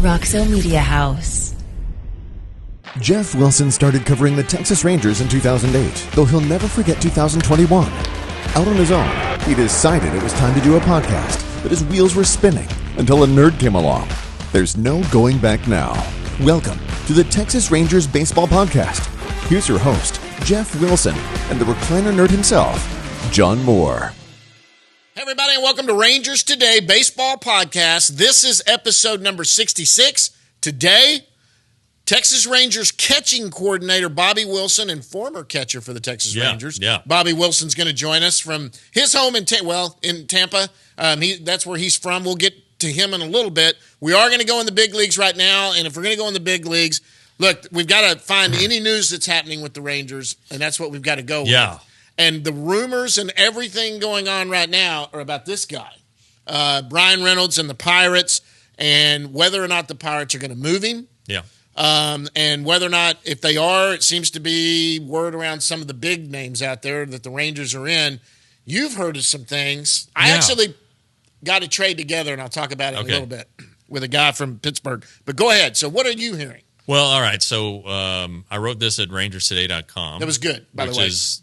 Roxo Media House. Jeff Wilson started covering the Texas Rangers in 2008, though he'll never forget 2021. Out on his own, he decided it was time to do a podcast, but his wheels were spinning until a nerd came along. There's no going back now. Welcome to the Texas Rangers Baseball Podcast. Here's your host, Jeff Wilson, and the recliner nerd himself, John Moore. Hey everybody, and welcome to Rangers Today Baseball Podcast. This is episode number 66. Today, Texas Rangers catching coordinator Bobby Wilson and former catcher for the Texas Rangers. Bobby Wilson's going to join us from his home in Tampa. That's where he's from. We'll get to him in a little bit. We are going to go in the big leagues right now, and if we're going to go in the big leagues, look, we've got to find any news that's happening with the Rangers, and that's what we've got to go with. And the rumors and everything going on right now are about this guy, Brian Reynolds and the Pirates, and whether or not the Pirates are going to move him. And whether or not, if they are, it seems to be word around some of the big names out there that the Rangers are in. You've heard of some things. I actually got a trade together, and I'll talk about it in a little bit, with a guy from Pittsburgh. But go ahead. So what are you hearing? Well, all right. So I wrote this at rangerstoday.com. That was good, by the way. Which is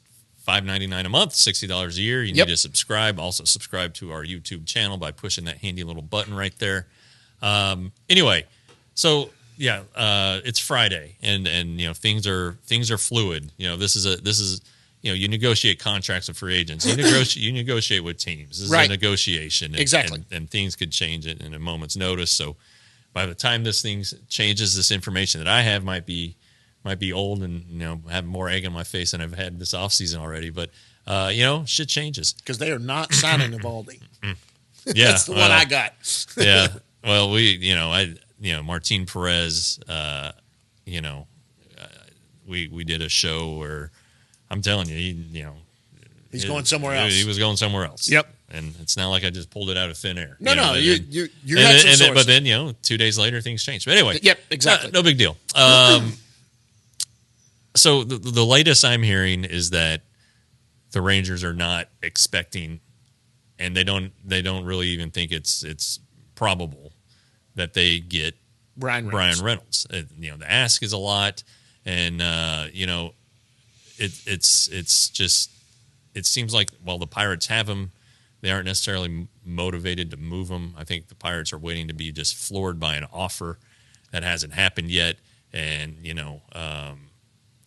$5.99 a month, $60 a year. You need to subscribe. Also subscribe to our YouTube channel by pushing that handy little button right there. Anyway, so it's Friday, and things are fluid. This is you negotiate contracts with free agents. You negotiate with teams. This is a negotiation. Exactly. And things could change it in a moment's notice. So by the time this thing changes, this information that I have might be old and have more egg on my face than I've had this offseason already. But shit changes because they are not signing Eovaldi. That's the one I got. Well, Martin Perez. We did a show where I'm telling you, he's going somewhere else. He was going somewhere else. Yep. And it's not like I just pulled it out of thin air. You had some sources. But then 2 days later things changed. But anyway, yep, exactly. No big deal. So the latest I'm hearing is that the Rangers are not expecting, and they don't really even think it's probable that they get Brian Reynolds. The ask is a lot, and it's just, it seems like while the Pirates have him, they aren't necessarily motivated to move him. I think the Pirates are waiting to be just floored by an offer that hasn't happened yet, and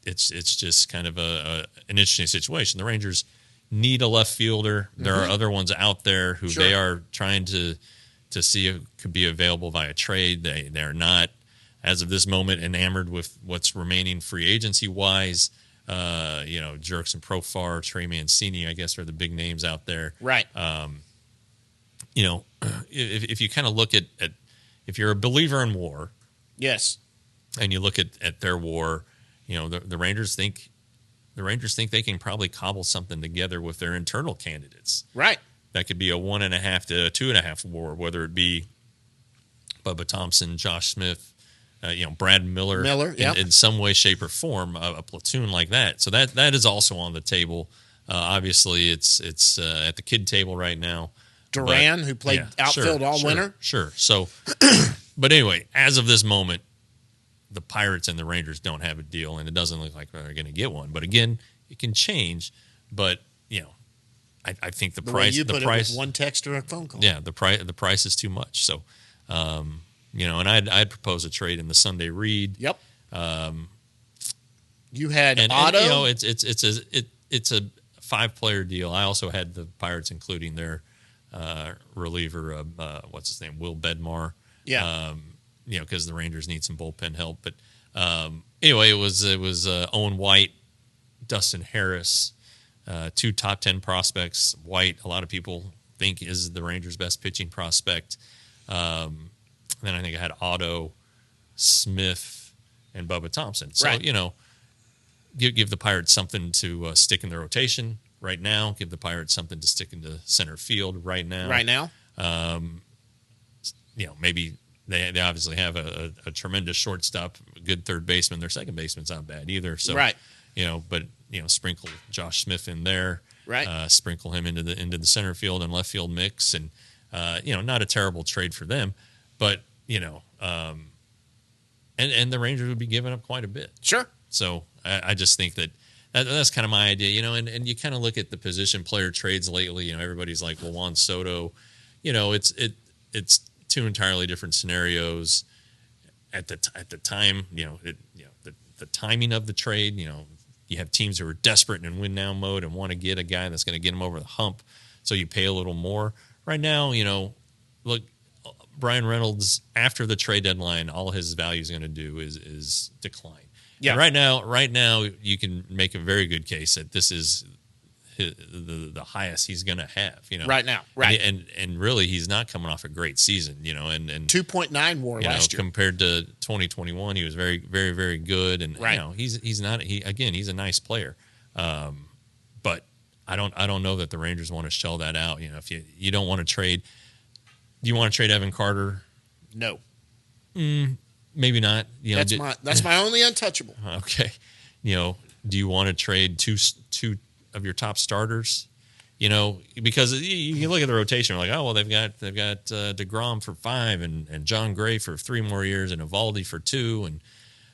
it's just kind of an interesting situation. The Rangers need a left fielder. There are other ones out there who they are trying to see if could be available via trade. They're not, as of this moment, enamored with what's remaining free agency wise. Jerks and Profar, Trey Mancini, I guess, are the big names out there. Right. If you kind of look at if you're a believer in war, yes, and you look at their war, the Rangers think they can probably cobble something together with their internal candidates. Right. That could be a 1.5 to a 2.5 war, whether it be Bubba Thompson, Josh Smith, Brad Miller in some way, shape, or form, a platoon like that. So that is also on the table. Obviously, it's at the kid table right now. Duran, who played outfield all winter. Sure. So, but anyway, as of this moment, the Pirates and the Rangers don't have a deal, and it doesn't look like they're going to get one. But again, it can change. But I think the price. It with one text or a phone call. Yeah, the price is too much. So, and I'd propose a trade in the Sunday read. Yep. You had Otto. And, it's a 5-player deal. I also had the Pirates including their reliever, what's his name, Will Bedmar. Yeah. Because the Rangers need some bullpen help. But anyway, it was Owen White, Dustin Harris, 2 top 10 prospects. White, a lot of people think is the Rangers' best pitching prospect. Then I think I had Otto, Smith, and Bubba Thompson. So, right. Give the Pirates something to stick in the rotation right now. Give the Pirates something to stick into center field right now. Right now. Maybe they obviously have a tremendous shortstop, a good third baseman. Their second baseman's not bad either. So, right. But sprinkle Josh Smith in there. Right. Sprinkle him into the center field and left field mix, and not a terrible trade for them. But and the Rangers would be giving up quite a bit. Sure. So I just think that's kind of my idea, and you kind of look at the position player trades lately. Everybody's like, well, Juan Soto, it's two entirely different scenarios. At the time, the timing of the trade, you have teams who are desperate and in win now mode and want to get a guy that's going to get them over the hump, so you pay a little more. Right now, look, Brian Reynolds, after the trade deadline, all his value is going to do is decline. Yeah. And right now, you can make a very good case that this is the highest he's going to have. Right now, right. And really, he's not coming off a great season. And 2.9 WAR last year compared to 2021, he was very, very, very good. And right. He's not. He's a nice player. But I don't know that the Rangers want to shell that out. If you don't want to trade. Do you want to trade Evan Carter? No. Maybe not. That's my only untouchable. Okay. Do you want to trade two of your top starters? Because you look at the rotation, like, oh well, they've got DeGrom for 5 and John Gray for 3 more years and Evaldi for 2, and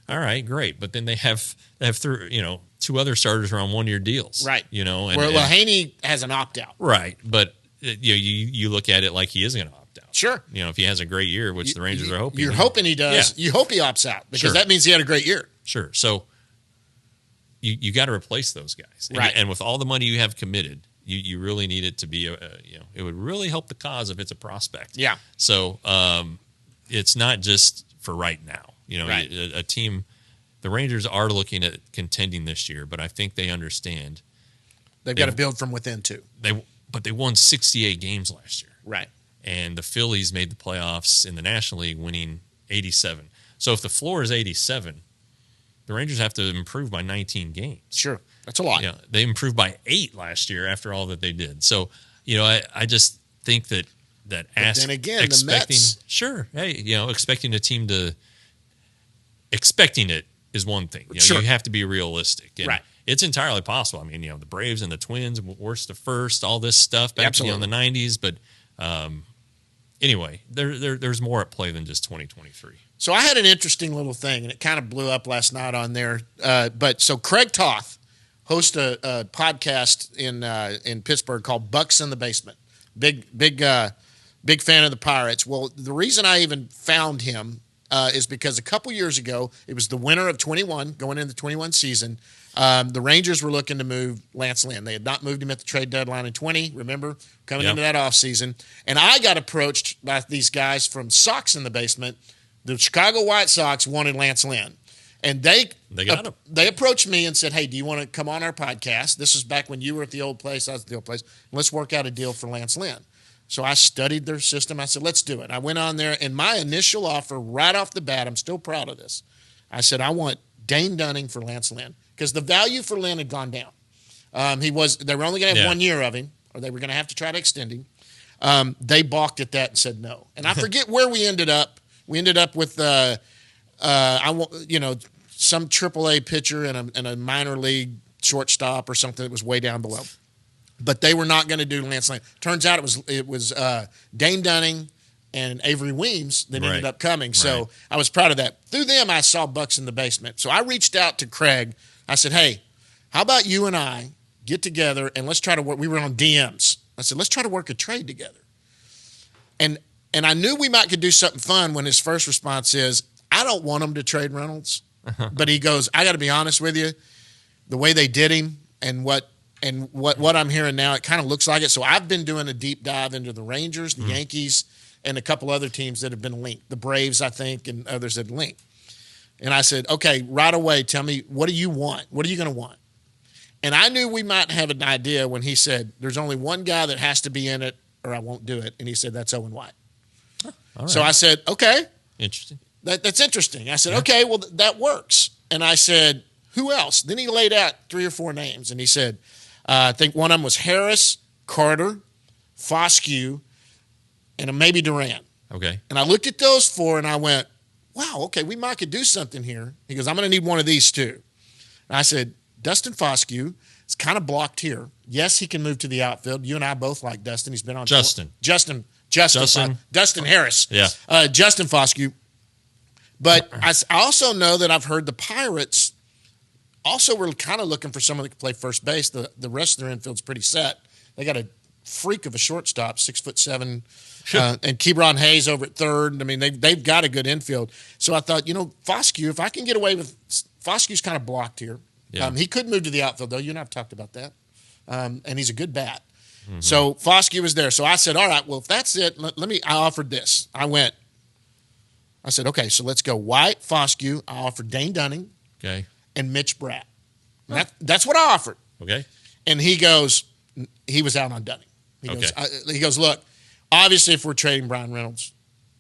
all right, great. But then they have 2 other starters who are on 1-year deals, right? And Haney has an opt out, right? But you look at it like he is going to. Sure. If he has a great year, which the Rangers are hoping. You're hoping he does. Yeah. You hope he opts out because that means he had a great year. Sure. So you got to replace those guys. Right. And with all the money you have committed, you really need it to be, it would really help the cause if it's a prospect. Yeah. So it's not just for right now. Right. A team, the Rangers are looking at contending this year, but I think they understand. They've got to build from within too. But they won 68 games last year. Right. And the Phillies made the playoffs in the National League, winning 87. So if the floor is 87, the Rangers have to improve by 19 games. Sure, that's a lot. They improved by 8 last year after all that they did. So, I just think that then again, the Mets. Sure, hey, expecting a team to expecting it is one thing. Sure. You have to be realistic. And right. It's entirely possible. I mean, the Braves and the Twins, worst to first, all this stuff back in the 90s, but. Anyway, there's more at play than just 2023. So I had an interesting little thing, and it kind of blew up last night on there. So Craig Toth hosts a podcast in Pittsburgh called Bucks in the Basement. Big fan of the Pirates. Well, the reason I even found him is because a couple years ago, it was the winter of 21, going into the 21 season. The Rangers were looking to move Lance Lynn. They had not moved him at the trade deadline in 20, remember, coming into that offseason. And I got approached by these guys from Sox in the Basement. The Chicago White Sox wanted Lance Lynn. And they got him. They approached me and said, hey, do you want to come on our podcast? This was back when you were at the old place, I was at the old place. Let's work out a deal for Lance Lynn. So I studied their system. I said, let's do it. I went on there, and my initial offer right off the bat, I'm still proud of this. I said, I want Dane Dunning for Lance Lynn. Because the value for Lynn had gone down. They were only going to have 1 year of him, or they were going to have to try to extend him. They balked at that and said no. And I forget where we ended up. We ended up with some AAA pitcher and a minor league shortstop or something that was way down below. But they were not going to do Lance Lynn. Turns out it was Dane Dunning and Avery Weems that ended up coming. So I was proud of that. Through them, I saw Bucks in the Basement. So I reached out to Craig. I said, hey, how about you and I get together and let's try to work. We were on DMs. I said, let's try to work a trade together. And I knew we might could do something fun when his first response is, I don't want him to trade Reynolds. But he goes, I got to be honest with you, the way they did him and what I'm hearing now, it kind of looks like it. So I've been doing a deep dive into the Rangers, the Yankees, and a couple other teams that have been linked. The Braves, I think, and others that have linked. And I said, okay, right away, tell me, what do you want? What are you going to want? And I knew we might have an idea when he said, there's only one guy that has to be in it or I won't do it. And he said, that's Owen White. Right. So I said, okay. Interesting. That's interesting. I said, okay, well, that works. And I said, who else? Then he laid out 3 or 4 names. And he said, I think one of them was Harris, Carter, Foscue, and maybe Duran. Okay. And I looked at those 4 and I went, wow, okay, we might could do something here. He goes, I'm going to need one of these too. And I said, Dustin Foscue is kind of blocked here. Yes, he can move to the outfield. You and I both like Dustin. He's been on Justin. Dustin Harris. Yeah. Justin Foscue. But I also know that I've heard the Pirates also were kind of looking for someone that could play first base. The rest of their infield's pretty set. They got a freak of a shortstop, 6'7", and Kebron Hayes over at third. I mean, they've got a good infield. So I thought, Foscue, if I can get away with Foscue's kind of blocked here. Yeah. He could move to the outfield, though. You and I have talked about that. And he's a good bat. Mm-hmm. So Foscue was there. So I said, all right, well, if that's it, I offered this. I said, okay, so let's go White, Foscue. I offered Dane Dunning and Mitch Bratt. And that's what I offered. Okay. And he was out on Dunning. He goes, look, obviously if we're trading Brian Reynolds,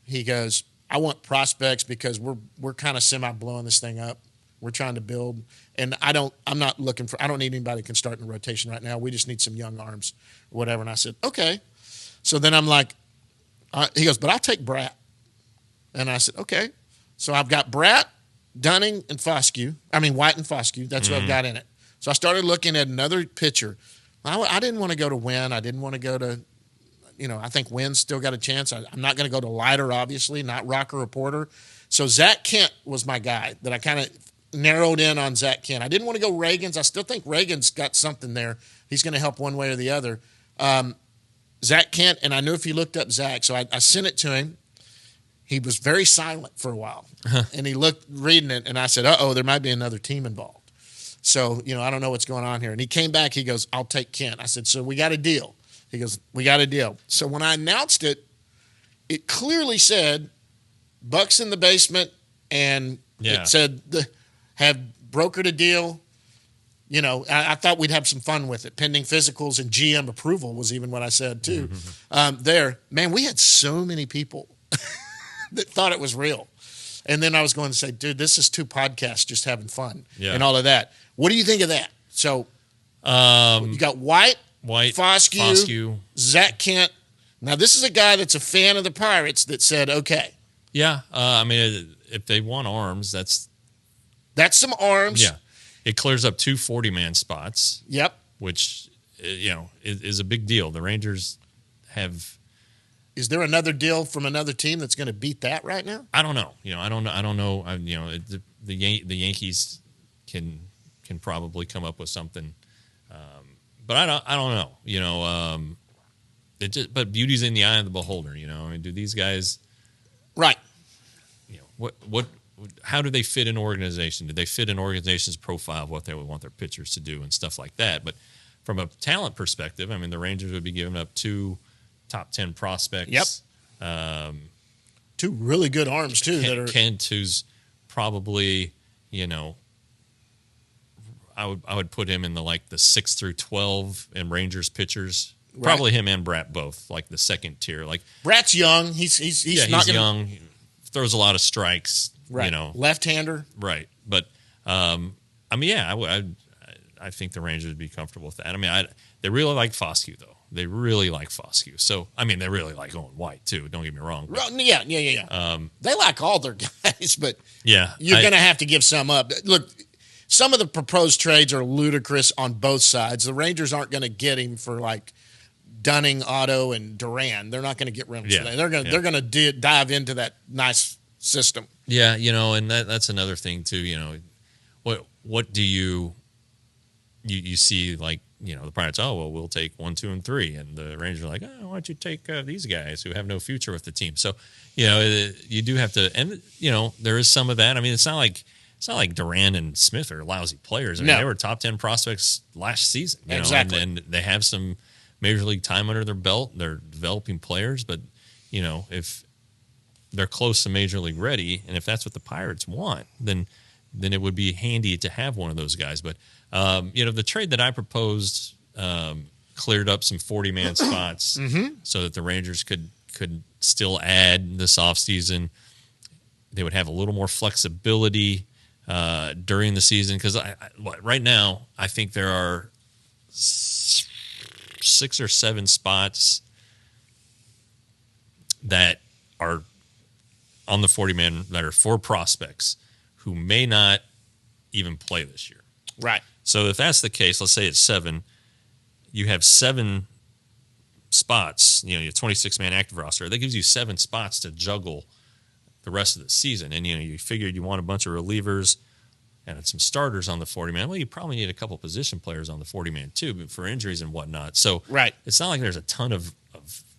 he goes, I want prospects because we're kind of semi-blowing this thing up. We're trying to build. And I don't need anybody who can start in the rotation right now. We just need some young arms or whatever. And I said, okay. So then I'm like, he goes, but I'll take Bratt. And I said, okay. So I've got Bratt, Dunning, and Foscue. I mean, White and Foscue. That's what I've got in it. So I started looking at another pitcher. I didn't want to go to Wynn. I didn't want to go to, I think Wynn's still got a chance. I'm not going to go to Leiter, obviously, not Rocker or Porter. So Zach Kent was my guy that I kind of narrowed in on Zach Kent. I didn't want to go Reagan's. I still think Reagan's got something there. He's going to help one way or the other. Zach Kent, and I knew if he looked up Zach, so I sent it to him. He was very silent for a while, and he looked reading it, and I said, there might be another team involved. So, I don't know what's going on here. And he came back. He goes, I'll take Kent. I said, so we got a deal. He goes, we got a deal. So when I announced it, it clearly said Bucks in the basement, and it said have brokered a deal. I thought we'd have some fun with it. Pending physicals and GM approval was even what I said, too. There. Man, we had so many people that thought it was real. And then I was going to say, dude, this is 2 podcasts just having fun and all of that. What do you think of that? So you got White, Foscue, Zach Kent. Now, this is a guy that's a fan of the Pirates that said, okay. Yeah. I mean, if they want arms, that's some arms. Yeah. It clears up 2 40-man spots. Yep. Which, is a big deal. The Rangers have... Is there another deal from another team that's going to beat that right now? I don't know. I don't know. The Yankees can probably come up with something, but I don't know. But beauty's in the eye of the beholder. I mean, do these guys, right? What? How do they fit in organization? Do they fit in organization's profile of what they would want their pitchers to do and stuff like that? But from a talent perspective, I mean, the Rangers would be giving up 2 top 10 prospects. Yep. 2 really good arms too. Kent, who's probably, I would put him in the 6 through 12 in Rangers pitchers. Right. Probably him and Bratt both, the second tier. Bratt's young. He's young. He throws a lot of strikes. Right. Left-hander. Right. But I think the Rangers would be comfortable with that. I mean, they really like Foscue though. They really like Foscue. So, I mean, they really like Owen White, too. Don't get me wrong. But, yeah. They like all their guys, but you're going to have to give some up. Look, some of the proposed trades are ludicrous on both sides. The Rangers aren't going to get him for, Dunning, Otto, and Duran. They're not going to get Reynolds today. They're going to dive into that nice system. Yeah, and that's another thing, too. What do you see, the Pirates, we'll take 1, 2, and 3. And the Rangers are like, why don't you take these guys who have no future with the team? So, you do have to, and, there is some of that. I mean, it's not like Duran and Smith are lousy players. I mean, they were top 10 prospects last season. Exactly. And they have some major league time under their belt. They're developing players, but, if they're close to major league ready, and if that's what the Pirates want, then it would be handy to have one of those guys. But, the trade that I proposed cleared up some 40-man spots so that the Rangers could still add this offseason. They would have a little more flexibility during the season because right now I think there are 6 or 7 spots that are on the 40-man that are 4 prospects who may not even play this year. Right. So if that's the case, let's say it's 7, you have 7 spots. You know, your 26-man active roster. That gives you 7 spots to juggle the rest of the season. And, you know, you figured you want a bunch of relievers and some starters on the 40-man. Well, you probably need a couple position players on the 40-man too, but for injuries and whatnot. So it's not like there's a ton of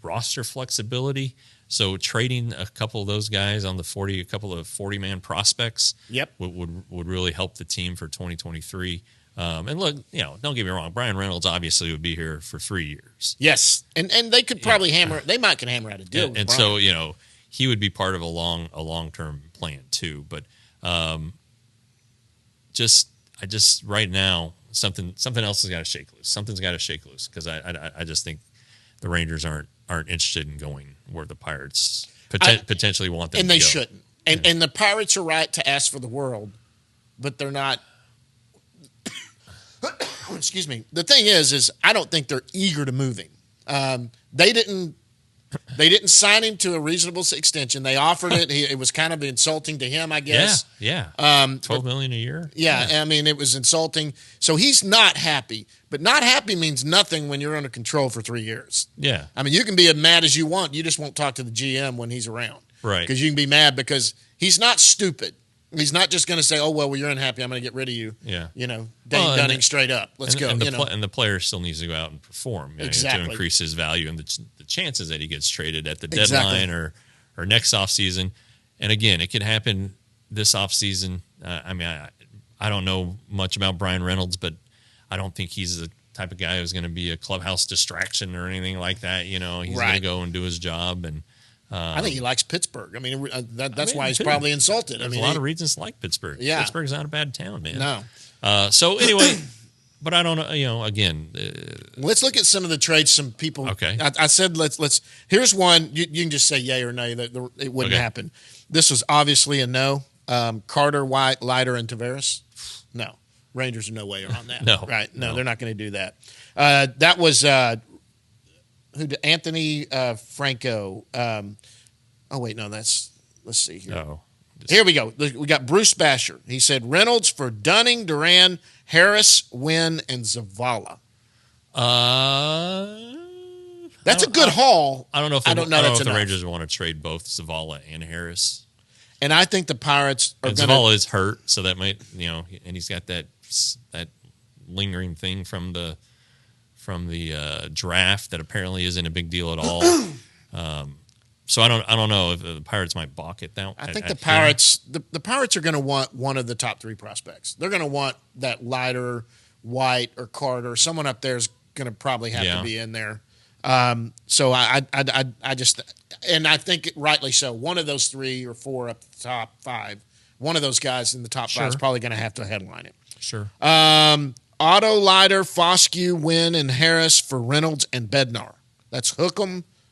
roster flexibility. So trading a couple of those guys on the 40, a couple of 40-man prospects would really help the team for 2023. And look, you know, don't get me wrong, Brian Reynolds obviously would be here for 3 years. Yes, and they could probably hammer out a deal. And so, you know, he would be part of a long-term plan too. But just right now, something else has got to shake loose. Something's got to shake loose because I just think the Rangers aren't interested in going where the Pirates potentially want them to go. And they shouldn't. And the Pirates are right to ask for the world, but they're not. Excuse me. The thing is I don't think they're eager to move him. They didn't sign him to a reasonable extension. They offered it. It was kind of insulting to him, I guess. Yeah. $12 million a year. Yeah, I mean, it was insulting. So he's not happy. But not happy means nothing when you're under control for 3 years. Yeah. I mean, you can be as mad as you want. You just won't talk to the GM when he's around. Right. Because you can be mad because he's not stupid. He's not just going to say, "Oh well, you're unhappy. I'm going to get rid of you." Yeah, you know, Dane Dunning straight up. Let's go. And the player still needs to go out and perform to increase his value and the chances that he gets traded at the deadline or next offseason. And again, it could happen this offseason. I mean, I don't know much about Brian Reynolds, but I don't think he's the type of guy who's going to be a clubhouse distraction or anything like that. You know, he's going to go and do his job and. I think he likes Pittsburgh. I mean, that's why he's probably insulted. There's a lot of reasons to like Pittsburgh. Yeah. Pittsburgh's not a bad town, man. No. So anyway, but I don't know. You know, again, let's look at some of the trades. Some people. Okay. I said let's. Here's one. You can just say yay or nay. That it wouldn't happen. This was obviously a no. Carter, White, Leiter, and Tavares. No. Rangers are no way around that. No. Right. No, they're not going to do that. That was. Anthony Franco. Let's see here. No. Here we go. We got Bruce Basher. He said Reynolds for Dunning, Duran, Harris, Wynn, and Zavala. That's a good haul. I don't know if the Rangers want to trade both Zavala and Harris. And I think the Pirates are going to. Zavala is hurt, so that might, you know, and he's got that lingering thing from the draft that apparently isn't a big deal at all. So I don't know if the Pirates might balk at that. I think the Pirates are going to want one of the top 3 prospects. They're going to want that Leiter, White, or Carter. Someone up there is going to probably have to be in there. So I just, and I think rightly so. One of those 3 or 4 up the top 5. One of those guys in the top 5 is probably going to have to headline it. Sure. Otto, Leiter, Foscue, Wynn, and Harris for Reynolds and Bednar. That's Hook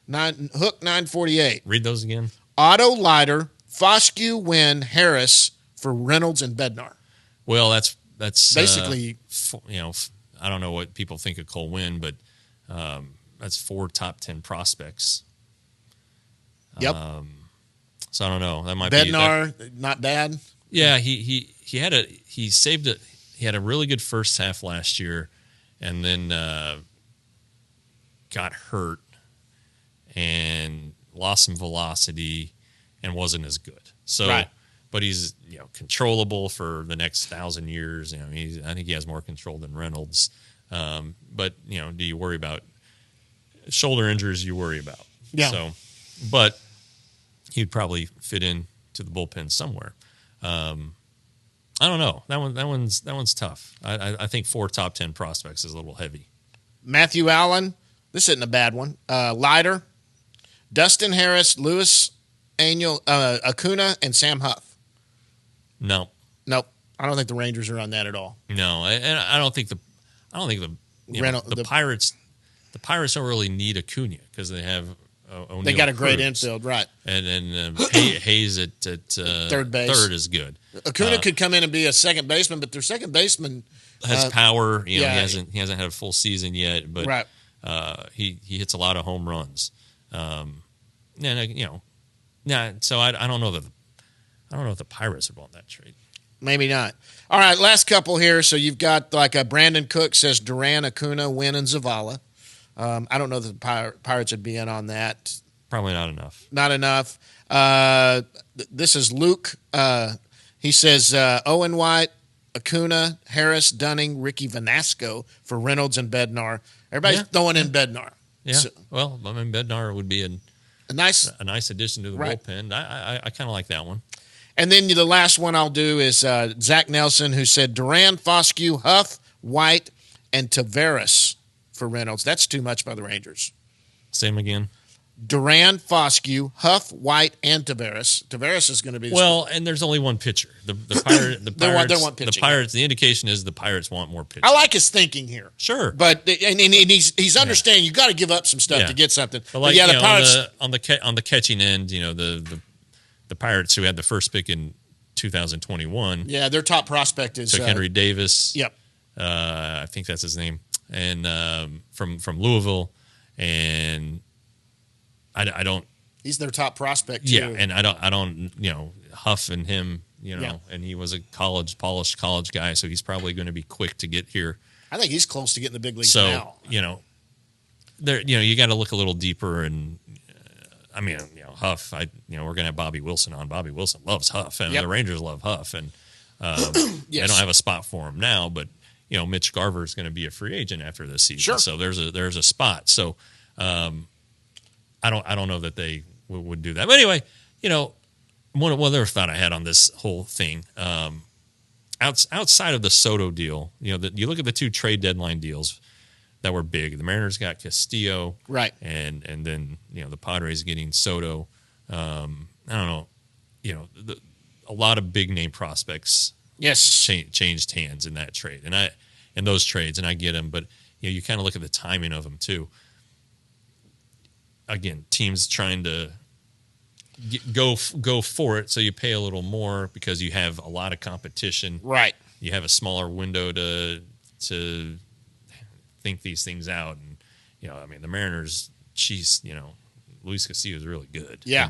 948. Read those again. Otto, Leiter, Foscue, Wynn, Harris for Reynolds and Bednar. Well, that's basically, I don't know what people think of Cole Wynn, but that's 4 top 10 prospects. Yep. So I don't know. That might Bednar, not bad. Yeah, he had a really good first half last year, and then got hurt and lost some velocity and wasn't as good. So, but he's controllable for the next 1,000 years. I think he has more control than Reynolds. But do you worry about shoulder injuries? You worry about. Yeah. So, but he'd probably fit in to the bullpen somewhere. I don't know. That one's tough. I think 4 top 10 prospects is a little heavy. Matthew Allen, this isn't a bad one. Leiter, Dustin Harris, Luis Angel, Acuna, and Sam Huff. Nope. I don't think the Rangers are on that at all. No, and I don't think the Pirates. The Pirates don't really need Acuna because they have. O'Neal they got a great Cruz. Infield, right? And Hayes at third base. Third is good. Acuna could come in and be a second baseman, but their second baseman has power. He hasn't had a full season yet, but he hits a lot of home runs. So I don't know if the Pirates would want that trade. Maybe not. All right, last couple here. So you've got like a Brandon Cook says Duran, Acuna, Wynn, and Zavala. I don't know that the Pirates would be in on that. Probably not enough. Not enough. This is Luke. He says Owen White, Acuna, Harris, Dunning, Ricky Vanasco for Reynolds and Bednar. Everybody's throwing in Bednar. Yeah. So, well, I mean, Bednar would be a nice addition to the bullpen. I kind of like that one. And then the last one I'll do is Zach Nelson, who said Duran, Foscue, Huff, White, and Taveras for Reynolds. That's too much by the Rangers. Same again. Duran, Foscue, Huff, White, and Taveras. Taveras is going to be and there's only one pitcher. The Pirates. They want pitching. The Pirates. The indication is the Pirates want more pitching. I like his thinking here. Sure, but and he's understanding you got to give up some stuff to get something. But the Pirates on the catching end, the Pirates who had the first pick in 2021. Yeah, their top prospect is took Henry Davis. Yep, I think that's his name, and from Louisville, and I don't. He's their top prospect too. Yeah, and I don't Huff and him, and he was a polished college guy, so he's probably going to be quick to get here. I think he's close to getting the big leagues now. There you got to look a little deeper, and Huff. We're going to have Bobby Wilson on. Bobby Wilson loves Huff, and the Rangers love Huff, and they don't have a spot for him now, but Mitch Garver is going to be a free agent after this season, sure. So there's a spot. So I don't know that they would do that. But anyway, one other thought I had on this whole thing, outside of the Soto deal, you look at the two trade deadline deals that were big. The Mariners got Castillo, right, and then the Padres getting Soto. I don't know, a lot of big name prospects. Yes, changed hands in that trade, and those trades, and I get them, but you kind of look at the timing of them too. Again, teams trying to go for it, so you pay a little more because you have a lot of competition. Right. You have a smaller window to think these things out, and the Mariners, Luis Castillo is really good. Yeah.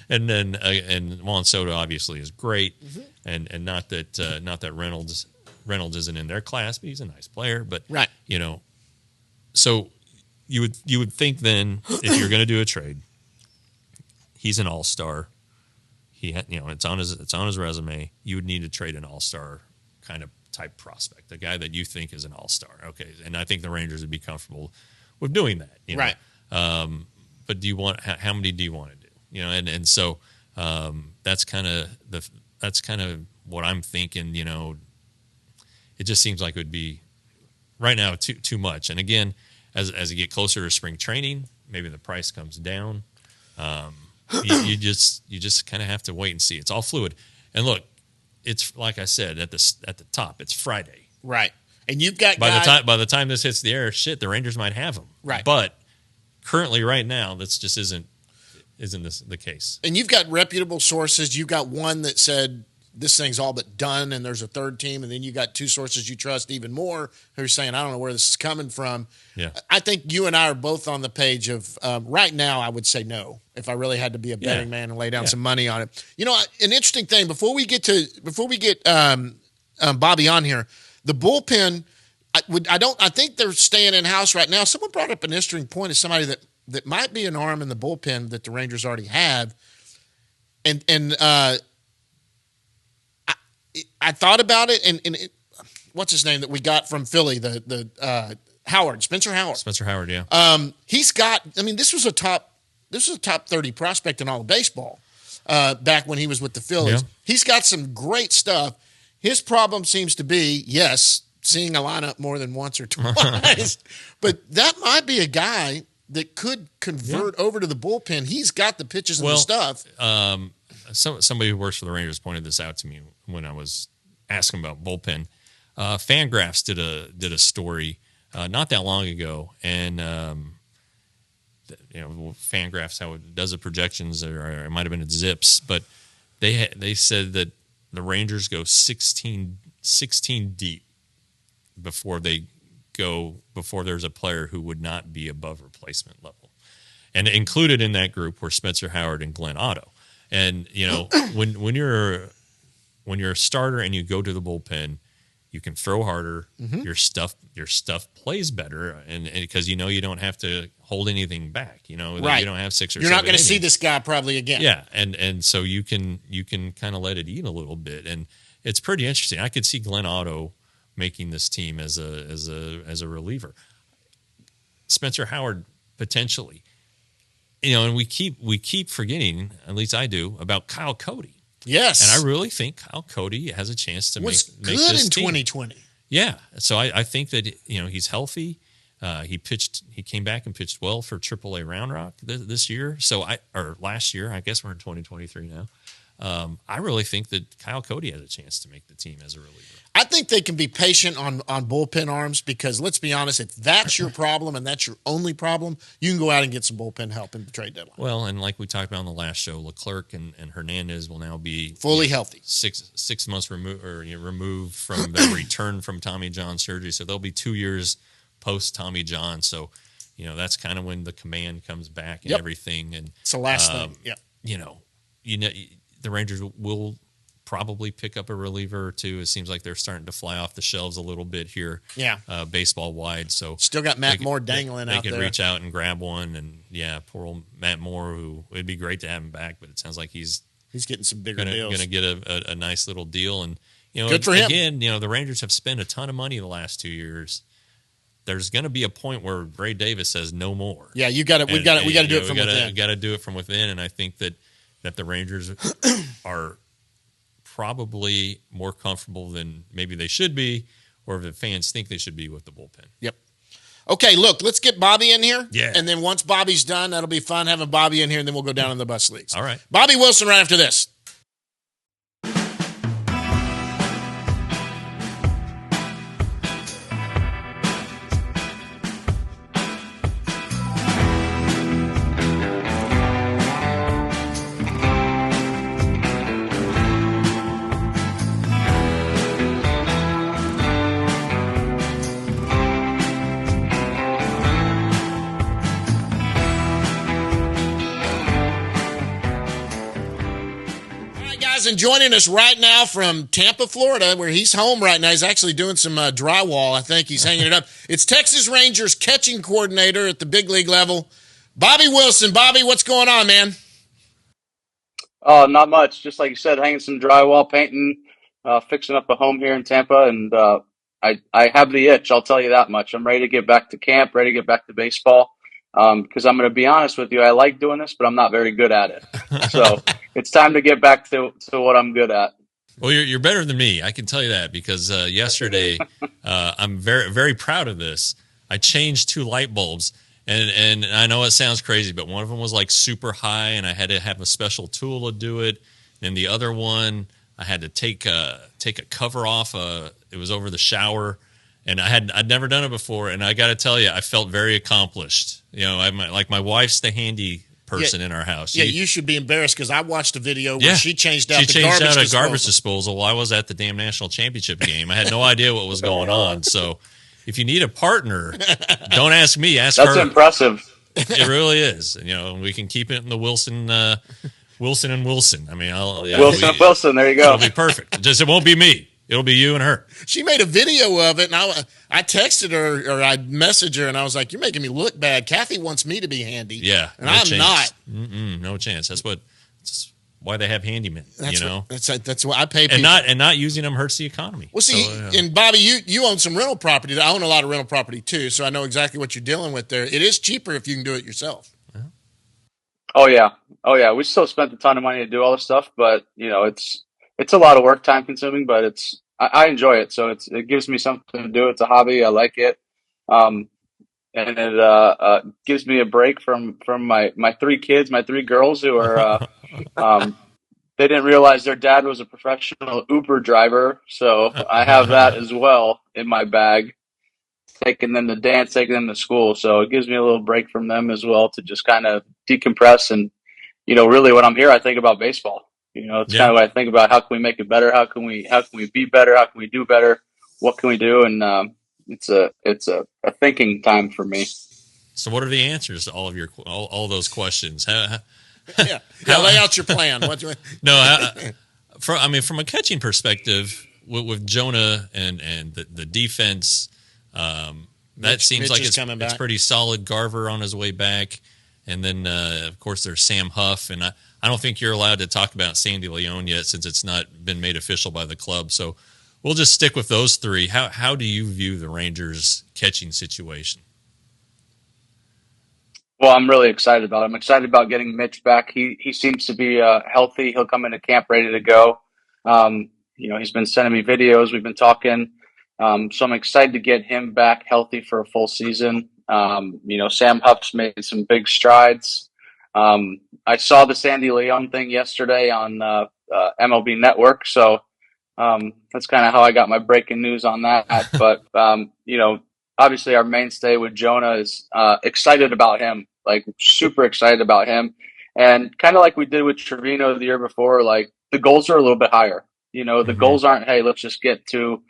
And then Juan Soto obviously is great, mm-hmm. and not that Reynolds isn't in their class, but he's a nice player. But right. So. You would think then if you're going to do a trade, he's an all-star. It's on his resume. You would need to trade an all-star kind of type prospect, a guy that you think is an all-star. Okay, and I think the Rangers would be comfortable with doing that. Right. But how many do you want to do? And so that's kind of what I'm thinking. It just seems like it would be right now too much. And again. As you get closer to spring training, maybe the price comes down. You just kind of have to wait and see. It's all fluid. And look, it's like I said at the top. It's Friday, right? And you've got by the time this hits the air, the Rangers might have them, right? But currently, right now, this just isn't this the case. And you've got reputable sources. You've got one that said this thing's all but done, and there's a third team, and then you got two sources you trust even more who are saying, I don't know where this is coming from. Yeah. I think you and I are both on the page of right now, I would say no, if I really had to be a betting man and lay down some money on it. An interesting thing, before we get Bobby on here, the bullpen, I think they're staying in-house right now. Someone brought up an interesting point of somebody that might be an arm in the bullpen that the Rangers already have. And I thought about it, and what's his name that we got from Philly, the Howard, Spencer Howard. Spencer Howard, yeah. He's got. This was a top 30 prospect in all of baseball back when he was with the Phillies. Yeah. He's got some great stuff. His problem seems to be, seeing a lineup more than once or twice, but that might be a guy that could convert over to the bullpen. He's got the pitches and the stuff. Somebody who works for the Rangers pointed this out to me when I was asking about bullpen. Fangraphs did a story not that long ago, and Fangraphs how it does the projections, or it might have been at Zips, but they said that the Rangers go 16 deep before there's a player who would not be above replacement level, and included in that group were Spencer Howard and Glenn Otto. And when you're a starter and you go to the bullpen, You can throw harder. Mm-hmm. Your stuff plays better, and because you don't have to hold anything back. Right. You don't have 6 or 7 You're not going to see innings. this guy probably again. Yeah, and so you can kind of let it eat a little bit, and it's pretty interesting. I could see Glenn Otto making this team as a reliever. Spencer Howard potentially, and we keep forgetting, at least I do, about Kyle Cody. Yes, and I really think Kyle Cody has a chance to make good this in team. 2020. Yeah, so I think that he's healthy. He came back and pitched well for AAA Round Rock this year. Or last year, I guess we're in 2023 now. I really think that Kyle Cody has a chance to make the team as a reliever. I think they can be patient on bullpen arms because let's be honest, if that's your problem and that's your only problem, you can go out and get some bullpen help in the trade deadline. Well, and like we talked about on the last show, Leclerc and Hernandez will now be fully healthy, 6 months removed from their return from Tommy John surgery, so they'll be 2 years post Tommy John. So, that's kind of when the command comes back and everything. And it's the last thing. Yeah, the Rangers will probably pick up a reliever or two. It seems like they're starting to fly off the shelves a little bit here. Yeah, baseball wide. So still got Matt Moore dangling out there. They can reach out and grab one, and poor old Matt Moore, who it'd be great to have him back, but it sounds like he's getting some bigger deals. Going to get a nice little deal, and good for him. Again, the Rangers have spent a ton of money the last 2 years. There's going to be a point where Ray Davis says no more. Yeah, we got to do it from within. We got to do it from within, and I think that the Rangers are probably more comfortable than maybe they should be, or the fans think they should be with the bullpen. Yep. Okay, look, let's get Bobby in here. Yeah. And then once Bobby's done, that'll be fun having Bobby in here, and then we'll go down in the bus leagues. All right. Bobby Wilson right after this. And joining us right now from Tampa, Florida, where he's home right now. He's actually doing some drywall. I think he's hanging it up. It's Texas Rangers catching coordinator at the big league level, Bobby Wilson. Bobby, what's going on, man? Oh, not much. Just like you said, hanging some drywall, painting, fixing up a home here in Tampa, and I have the itch. I'll tell you that much. I'm ready to get back to camp, ready to get back to baseball. Because I'm going to be honest with you, I like doing this, but I'm not very good at it. So it's time to get back to what I'm good at. Well, you're better than me. I can tell you that because yesterday I'm very, very proud of this. I changed 2 light bulbs, and I know it sounds crazy, but one of them was like super high, and I had to have a special tool to do it. And the other one, I had to take a cover off. It was over the shower. And I'd never done it before, and I got to tell you, I felt very accomplished. Like my wife's the handy person in our house. Yeah, you should be embarrassed because I watched a video where she changed out the garbage disposal while I was at the damn national championship game. I had no idea what was going on. So if you need a partner, don't ask me, ask her. That's impressive. It really is. We can keep it in the Wilson and Wilson. I mean, Wilson. There you go. It'll be perfect. Just it won't be me. It'll be you and her. She made a video of it, and I texted her or I messaged her, and I was like, "You're making me look bad. Kathy wants me to be handy, yeah, and I'm not. No chance. That's why they have handymen. That's why I pay people. And not using them hurts the economy. Well, see, and Bobby, you own some rental property. I own a lot of rental property too, so I know exactly what you're dealing with there. It is cheaper if you can do it yourself. Oh yeah. We still spent a ton of money to do all this stuff, but it's a lot of work, time consuming, but I enjoy it. So it gives me something to do. It's a hobby. I like it. And it gives me a break from my 3 kids, my 3 girls who are, they didn't realize their dad was a professional Uber driver. So I have that as well in my bag, taking them to dance, taking them to school. So it gives me a little break from them as well to just kind of decompress. And, really when I'm here, I think about baseball. It's kind of what I think about. How can we make it better? How can we be better? How can we do better? What can we do? And it's a thinking time for me. So, what are the answers to all those questions? Lay out your plan. No, from a catching perspective, with Jonah and the defense, that seems like it's pretty solid. Garver on his way back, and then of course there's Sam Huff, and I don't think you're allowed to talk about Sandy Leon yet since it's not been made official by the club. So we'll just stick with those three. How do you view the Rangers catching situation? Well, I'm really excited about it. I'm excited about getting Mitch back. He seems to be healthy. He'll come into camp ready to go. He's been sending me videos. We've been talking. So I'm excited to get him back healthy for a full season. Sam Huff's made some big strides. I saw the Sandy Leon thing yesterday on MLB Network. So that's kind of how I got my breaking news on that. But, obviously our mainstay with Jonah is excited about him, like super excited about him. And kind of like we did with Trevino the year before, like the goals are a little bit higher. The goals aren't, hey, let's just get to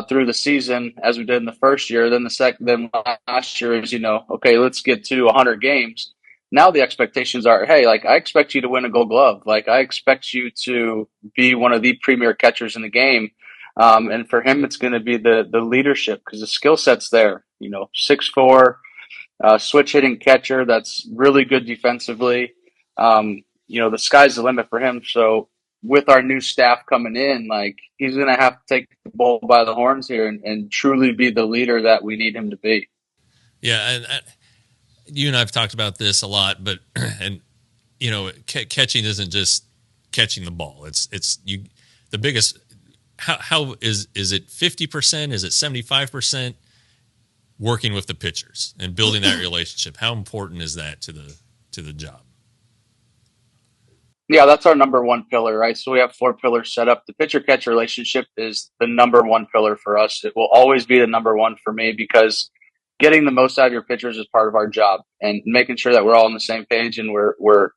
through the season as we did in the first year. Then then last year is, okay, let's get to 100 games. Now the expectations are, hey, like I expect you to win a Gold Glove. Like I expect you to be one of the premier catchers in the game. And for him, it's going to be the leadership because the skill set's there. 6'4", switch hitting catcher that's really good defensively. The sky's the limit for him. So with our new staff coming in, like he's going to have to take the bull by the horns here and truly be the leader that we need him to be. Yeah, and you and I have talked about this a lot, but catching isn't just catching the ball. It's you. The biggest. How is it 50%? Is it 75%? Working with the pitchers and building that relationship. How important is that to the job? Yeah, that's our number one pillar, right? So we have 4 pillars set up. The pitcher-catcher relationship is the number one pillar for us. It will always be the number one for me because getting the most out of your pitchers is part of our job, and making sure that we're all on the same page and we're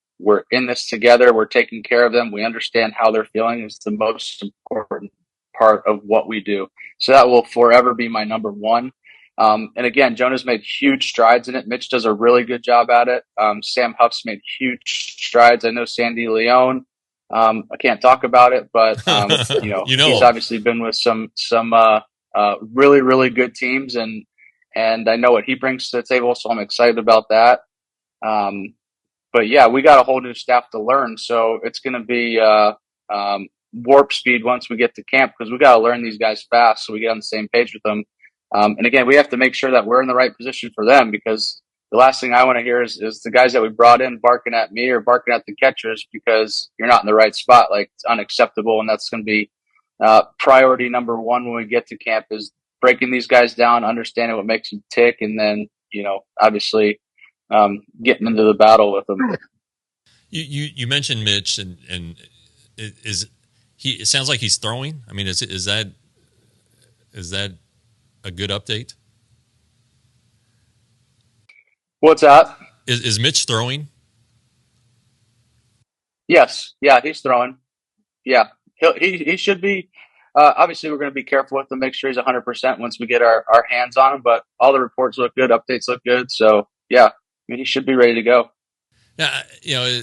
in this together. We're taking care of them. We understand how they're feeling is the most important part of what we do. So that will forever be my number one. And again, Jonah's made huge strides in it. Mitch does a really good job at it. Sam Huff's made huge strides. I know Sandy Leon. I can't talk about it, but he's obviously been with some really, really good teams, and I know what he brings to the table. So I'm excited about that. But yeah, we got a whole new staff to learn. So it's going to be warp speed once we get to camp because we got to learn these guys fast so we get on the same page with them. And again, we have to make sure that we're in the right position for them because the last thing I want to hear is the guys that we brought in barking at me or barking at the catchers because you're not in the right spot. Like it's unacceptable. And that's going to be priority number one when we get to camp is breaking these guys down, understanding what makes them tick. And then, obviously getting into the battle with them. You mentioned Mitch and it sounds like he's throwing. I mean, is that a good update? What's that? Is Mitch throwing? Yes. Yeah, he's throwing. Yeah, he should be. Obviously, we're going to be careful with him, make sure he's 100% once we get our hands on him. But all the reports look good, updates look good. So yeah, I mean, he should be ready to go. Yeah,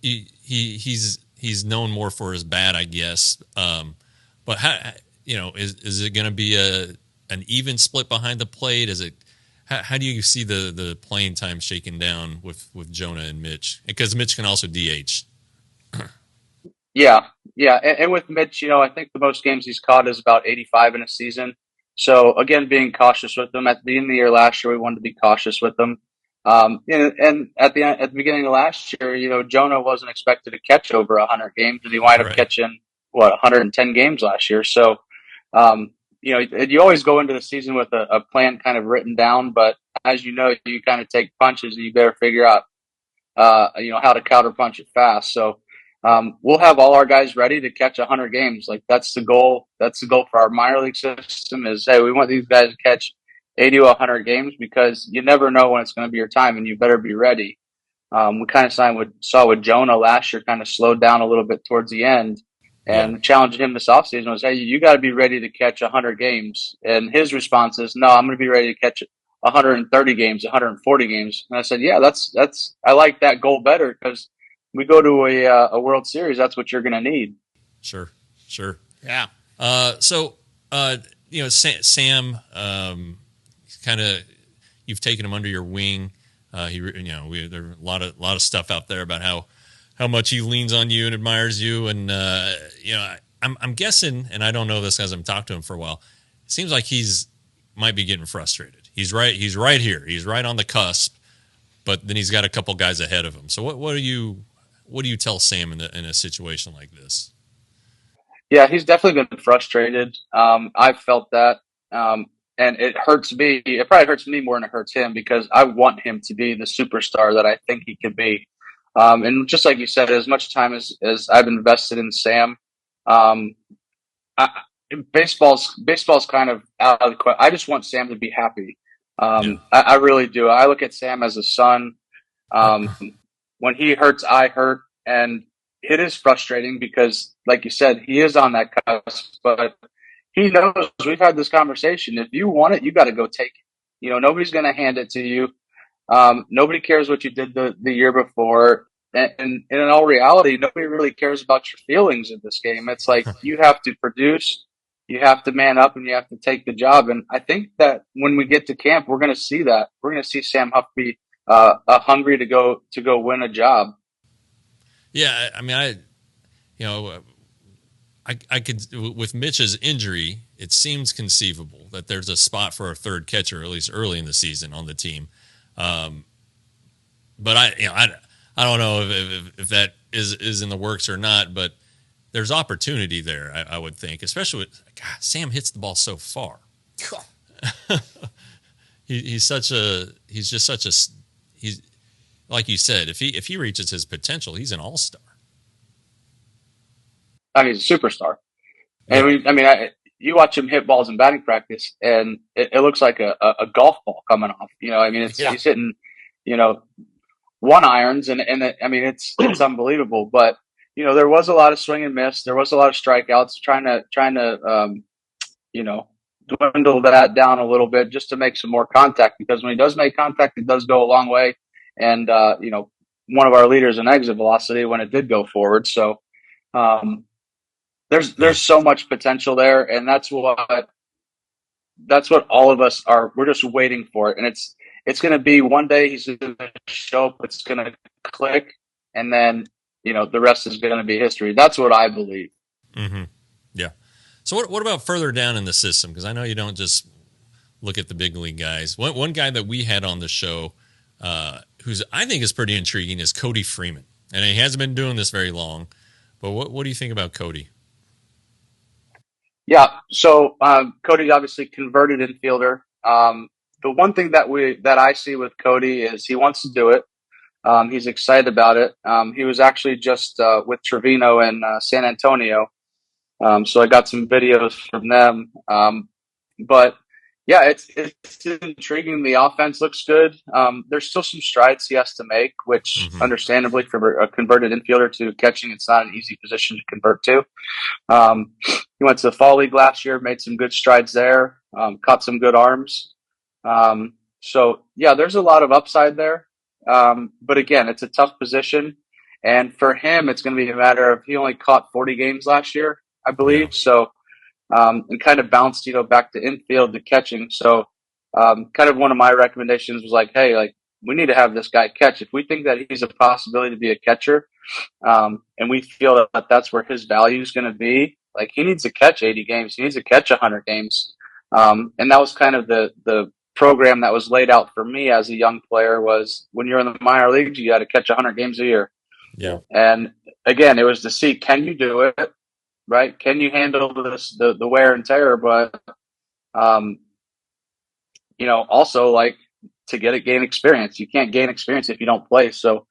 he's known more for his bat, I guess. But how, is it going to be an even split behind the plate? Is it? How do you see the playing time shaking down with Jonah and Mitch? Because Mitch can also DH. Yeah. And with Mitch, I think the most games he's caught is about 85 in a season. So again, being cautious with them. At the beginning of the year last year, we wanted to be cautious with them. And at the beginning of last year, Jonah wasn't expected to catch over 100 games, and he wound up catching 110 games last year. So, you always go into the season with a plan kind of written down, but as you kind of take punches, and you better figure out, how to counter punch it fast. So, we'll have all our guys ready to catch 100 games. Like that's the goal. That's the goal for our minor league system is, hey, we want these guys to catch 80 to 100 games because you never know when it's going to be your time and you better be ready. We kind of saw with Jonah last year kind of slowed down a little bit towards the end. And challenging him this offseason was, hey, you got to be ready to catch 100 games. And his response is, no, I'm going to be ready to catch 130 games, 140 games. And I said, yeah, I like that goal better because we go to a World Series. That's what you're going to need. Sure. Yeah. So, Sam, kind of, you've taken him under your wing. There are a lot of stuff out there about how much he leans on you and admires you, and I'm guessing, and I don't know this because I haven't talked to him for a while. It seems like might be getting frustrated. He's right here. He's right on the cusp, but then he's got a couple guys ahead of him. So what do you tell Sam in a situation like this? Yeah, he's definitely been frustrated. I've felt that. And it hurts me. It probably hurts me more than it hurts him because I want him to be the superstar that I think he can be. And just like you said, as much time as I've invested in Sam, baseball's kind of out of the question. I just want Sam to be happy. I really do. I look at Sam as a son. When he hurts, I hurt, and it is frustrating because, like you said, he is on that cusp, but he knows we've had this conversation. If you want it, you got to go take it. Nobody's going to hand it to you. Nobody cares what you did the year before. And in all reality, nobody really cares about your feelings in this game. It's like you have to produce, you have to man up, and you have to take the job. And I think that when we get to camp, we're going to see that. We're going to see Sam Huff hungry to go win a job. Yeah, I mean, I could, with Mitch's injury, it seems conceivable that there's a spot for a third catcher, at least early in the season, on the team. But I don't know if that is in the works or not. But there's opportunity there, I would think, especially with Sam hits the ball so far. He's like you said, if he reaches his potential, he's an all-star. I mean, he's a superstar. And you watch him hit balls in batting practice, and it looks like a golf ball coming off. He's hitting, one irons, and it's unbelievable. But there was a lot of swing and miss. There was a lot of strikeouts. Trying to dwindle that down a little bit just to make some more contact, because when he does make contact, it does go a long way. And one of our leaders in exit velocity when it did go forward. So there's so much potential there, and that's what all of us are. We're just waiting for it, and it's going to be one day he's going to show up. It's going to click, and then the rest is going to be history. That's what I believe. Mm-hmm. Yeah. So what about further down in the system? Because I know you don't just look at the big league guys. One guy that we had on the show, who's I think is pretty intriguing, is Cody Freeman, and he hasn't been doing this very long. But what do you think about Cody? Yeah, so Cody obviously converted infielder. The one thing that I see with Cody is he wants to do it. He's excited about it. He was actually just with Trevino in San Antonio, so I got some videos from them. But yeah, it's intriguing. The offense looks good. There's still some strides he has to make, which understandably for a converted infielder to catching, it's not an easy position to convert to. He went to the fall league last year, made some good strides there, caught some good arms. So yeah, there's a lot of upside there. But again, it's a tough position. And for him, it's going to be a matter of he only caught 40 games last year, I believe. Yeah. So, and kind of bounced, back to infield to catching. So, kind of one of my recommendations was like, hey, we need to have this guy catch. If we think that he's a possibility to be a catcher, and we feel that that's where his value is going to be, he needs to catch 80 games. He needs to catch 100 games. And that was kind of the program that was laid out for me as a young player was when you're in the minor leagues, you got to catch 100 games a year. Yeah. And again, it was to see, can you do it? Right? Can you handle the wear and tear? But, also to gain experience. You can't gain experience if you don't play. So,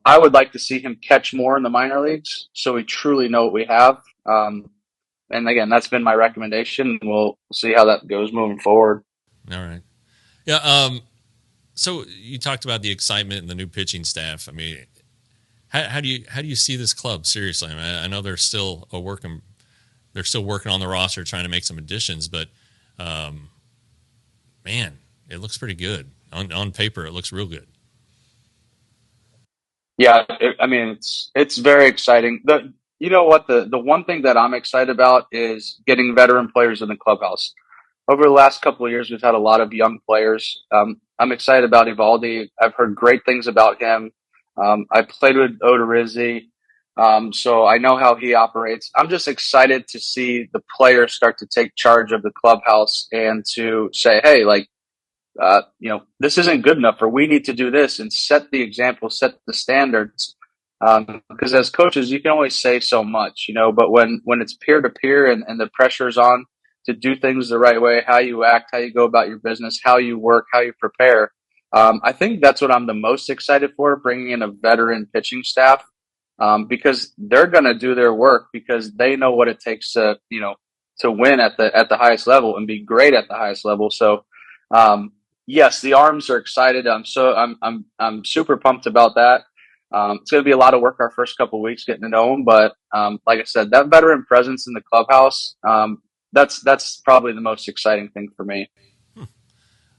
I would like to see him catch more in the minor leagues so we truly know what we have. And again, that's been my recommendation. We'll see how that goes moving forward. All right. Yeah. So you talked about the excitement and the new pitching staff. I mean, how do you see this club? Seriously, I know they're still working on the roster, trying to make some additions, but man, it looks pretty good on paper. It looks real good. Yeah, it's very exciting. You know what? The one thing that I'm excited about is getting veteran players in the clubhouse. Over the last couple of years, we've had a lot of young players. I'm excited about Evaldi. I've heard great things about him. I played with Odorizzi, so I know how he operates. I'm just excited to see the players start to take charge of the clubhouse and to say, hey, like, this isn't good enough, or we need to do this and set the example, set the standards. Because as coaches, you can always say so much, but when it's peer to peer and the pressure's on to do things the right way, how you act, how you go about your business, how you work, how you prepare. I think that's what I'm the most excited for, bringing in a veteran pitching staff, because they're going to do their work because they know what it takes to win at the highest level and be great at the highest level. So, yes, the arms are excited. I'm super pumped about that. It's going to be a lot of work our first couple of weeks getting to know them, but like I said, that veteran presence in the clubhouse, that's probably the most exciting thing for me.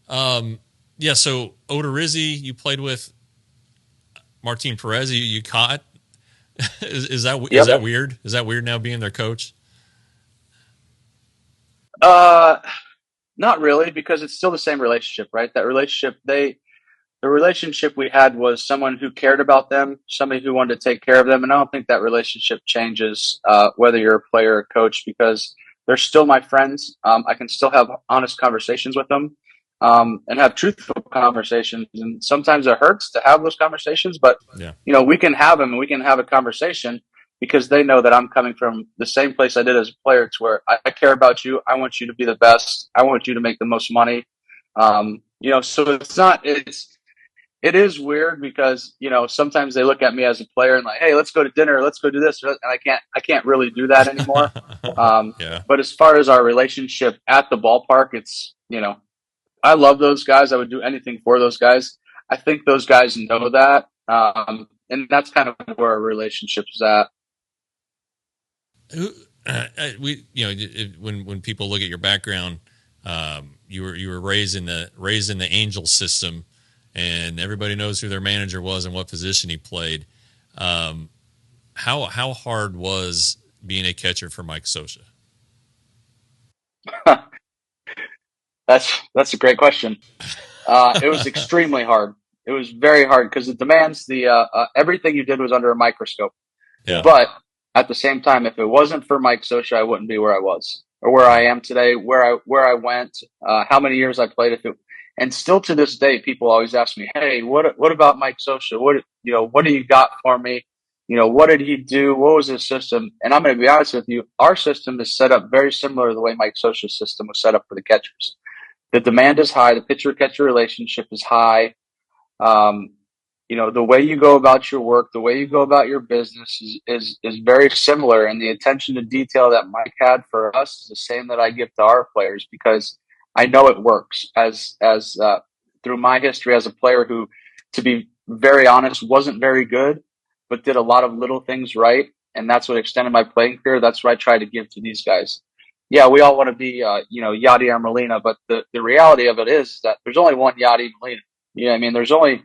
Yeah. So Odorizzi, you played with Martin Perez. You caught. Is that weird? Is that weird now being their coach? Not really, because it's still the same relationship, right? The relationship we had was someone who cared about them, somebody who wanted to take care of them. And I don't think that relationship changes whether you're a player or coach, because they're still my friends. I can still have honest conversations with them and have truthful conversations. And sometimes it hurts to have those conversations, but yeah. We can have them and we can have a conversation because they know that I'm coming from the same place I did as a player, to where I care about you. I want you to be the best. I want you to make the most money. So it is weird because, sometimes they look at me as a player and like, hey, let's go to dinner, let's go do this. And I can't really do that anymore. Yeah. But as far as our relationship at the ballpark, it's, I love those guys. I would do anything for those guys. I think those guys know that. And that's kind of where our relationship is at. When people look at your background, you were raised in the Angel system, and everybody knows who their manager was and what position he played. How hard was being a catcher for Mike Scioscia? That's a great question. It was extremely hard. It was very hard because it demands everything you did was under a microscope. Yeah. But at the same time, if it wasn't for Mike Scioscia, I wouldn't be where I was or where I am today, where I went, how many years I played. And still to this day, people always ask me, hey, what about Mike Scioscia? What do you got for me? What did he do? What was his system? And I'm going to be honest with you, our system is set up very similar to the way Mike Scioscia's system was set up for the catchers. The demand is high. The pitcher-catcher relationship is high. The way you go about your work, the way you go about your business is very similar. And the attention to detail that Mike had for us is the same that I give to our players, because I know it works. As through my history as a player who, to be very honest, wasn't very good, but did a lot of little things right. And that's what extended my playing career. That's what I try to give to these guys. Yeah, we all want to be, Yadier Molina, but the reality of it is that there's only one Yadier Molina. There's only,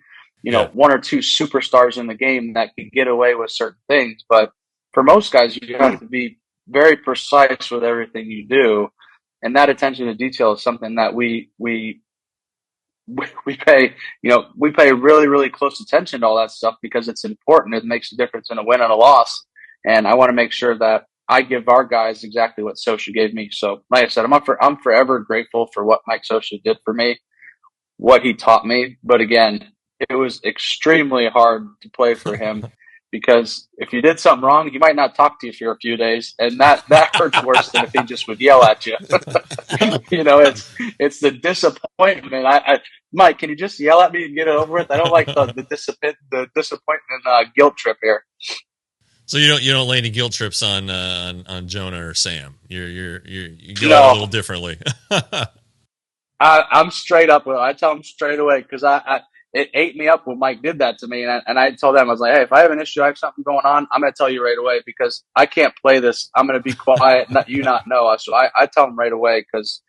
one or two superstars in the game that can get away with certain things. But for most guys, you have to be very precise with everything you do. And that attention to detail is something that we pay, we pay really, really close attention to all that stuff because it's important. It makes a difference in a win and a loss. And I want to make sure that I give our guys exactly what Scioscia gave me. So like I said, I'm forever grateful for what Mike Scioscia did for me, what he taught me. But again, it was extremely hard to play for him because if you did something wrong, he might not talk to you for a few days. And that hurts worse than if he just would yell at you. It's the disappointment. Mike, can you just yell at me and get it over with? I don't like the disappointment guilt trip here. So you don't lay any guilt trips on Jonah or Sam. You get out a little differently. I'm straight up with it. I tell them straight away because it ate me up when Mike did that to me, and I told them, I was like, hey, if I have an issue, I have something going on, I'm going to tell you right away because I can't play this. I'm going to be quiet, not know. So I tell them right away because,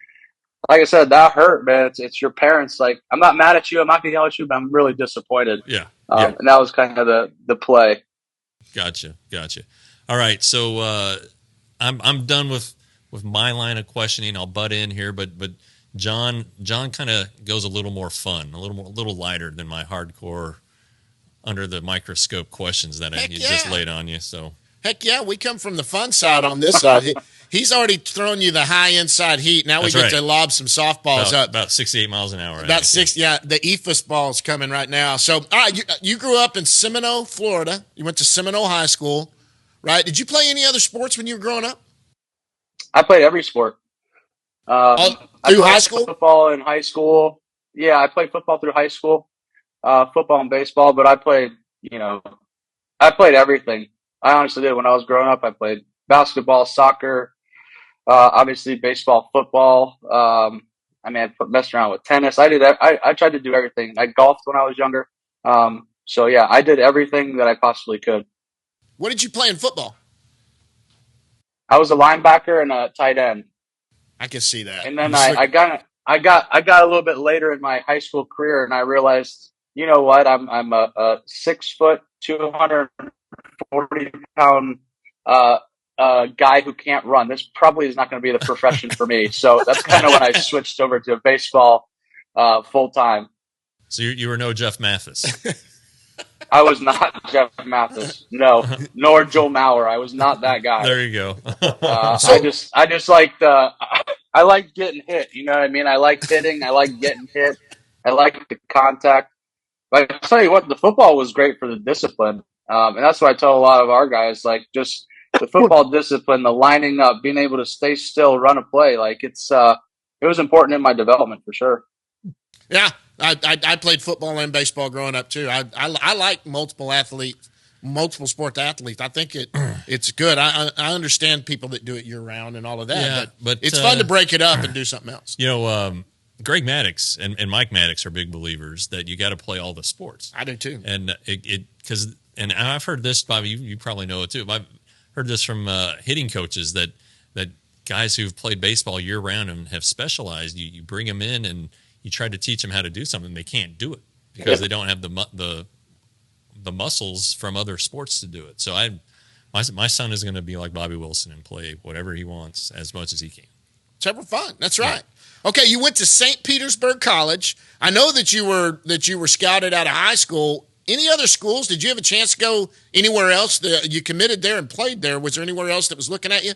like I said, that hurt, man. It's your parents. Like, I'm not mad at you. I'm not going to yell at you, but I'm really disappointed. Yeah. And that was kind of the play. Gotcha. All right, so I'm done with my line of questioning. I'll butt in here, but John kind of goes a little more fun, a little lighter than my hardcore under the microscope questions that he just laid on you. So heck yeah, we come from the fun side on this side. He's already thrown you the high inside heat. Now we get to lob some softballs up. About 68 miles an hour. About 6, yeah. The EFUS ball's coming right now. So, all right, you grew up in Seminole, Florida. You went to Seminole High School, right? Did you play any other sports when you were growing up? I played every sport. Through high school? Football in high school. Yeah, I played football through high school, football and baseball, but I played everything. I honestly did. When I was growing up, I played basketball, soccer, obviously baseball, football. I messed around with tennis. I did. I tried to do everything. I golfed when I was younger. So yeah, I did everything that I possibly could. What did you play in football? I was a linebacker and a tight end. I can see that. And then I got a little bit later in my high school career, and I realized, you know what? I'm a 6 foot, 240-pound guy who can't run. This probably is not going to be the profession for me. So that's kind of when I switched over to baseball full time. So you were no Jeff Mathis. I was not Jeff Mathis, no, nor Joe Mauer. I was not that guy. There you go. I just liked I like getting hit. You know what I mean? I like hitting. I like getting hit. I like the contact. But I tell you what, the football was great for the discipline, and that's what I tell a lot of our guys. Like just the football discipline, the lining up, being able to stay still, run a play. Like it was important in my development for sure. Yeah. I played football and baseball growing up too. I like multiple sport athletes. I think it's good. I understand people that do it year round and all of that. Yeah, but it's fun to break it up and do something else. You know, Greg Maddox and Mike Maddox are big believers that you got to play all the sports. I do too. And and I've heard this, Bobby. You probably know it too. I've heard this from hitting coaches that guys who've played baseball year round and have specialized. You bring them in and you try to teach them how to do something, they can't do it because they don't have the muscles from other sports to do it. So my son is going to be like Bobby Wilson and play whatever he wants as much as he can. It's ever fun. That's right. Yeah. Okay, you went to St. Petersburg College. I know that you were scouted out of high school. Any other schools? Did you have a chance to go anywhere else? You committed there and played there. Was there anywhere else that was looking at you?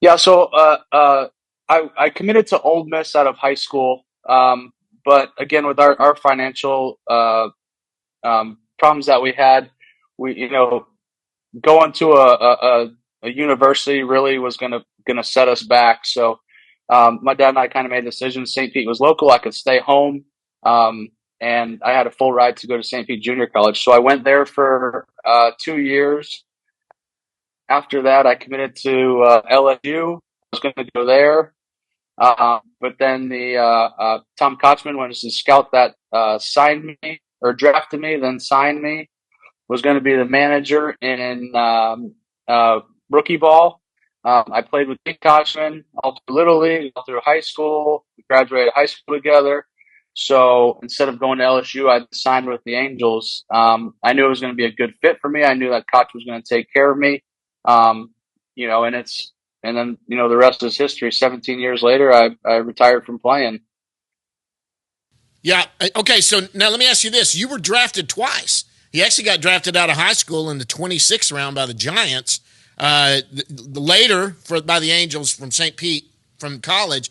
Yeah. So I committed to Ole Miss out of high school, but again, with our financial problems that we had, going to a university really was gonna set us back. So my dad and I kind of made the decision. St. Pete was local; I could stay home, and I had a full ride to go to St. Pete Junior College. So I went there for 2 years. After that, I committed to LSU. I was going to go there. But then the Tom Kochman, when was the scout that signed me or drafted me, then signed me, was going to be the manager in rookie ball. I played with Pete Kochman all through Little League, all through high school. We graduated high school together. So instead of going to LSU, I signed with the Angels. I knew it was going to be a good fit for me. I knew that Koch was going to take care of me. And then, the rest is history. 17 years later, I retired from playing. Yeah. Okay. So now let me ask you this. You were drafted twice. He actually got drafted out of high school in the 26th round by the Giants. Later by the Angels from St. Pete from college.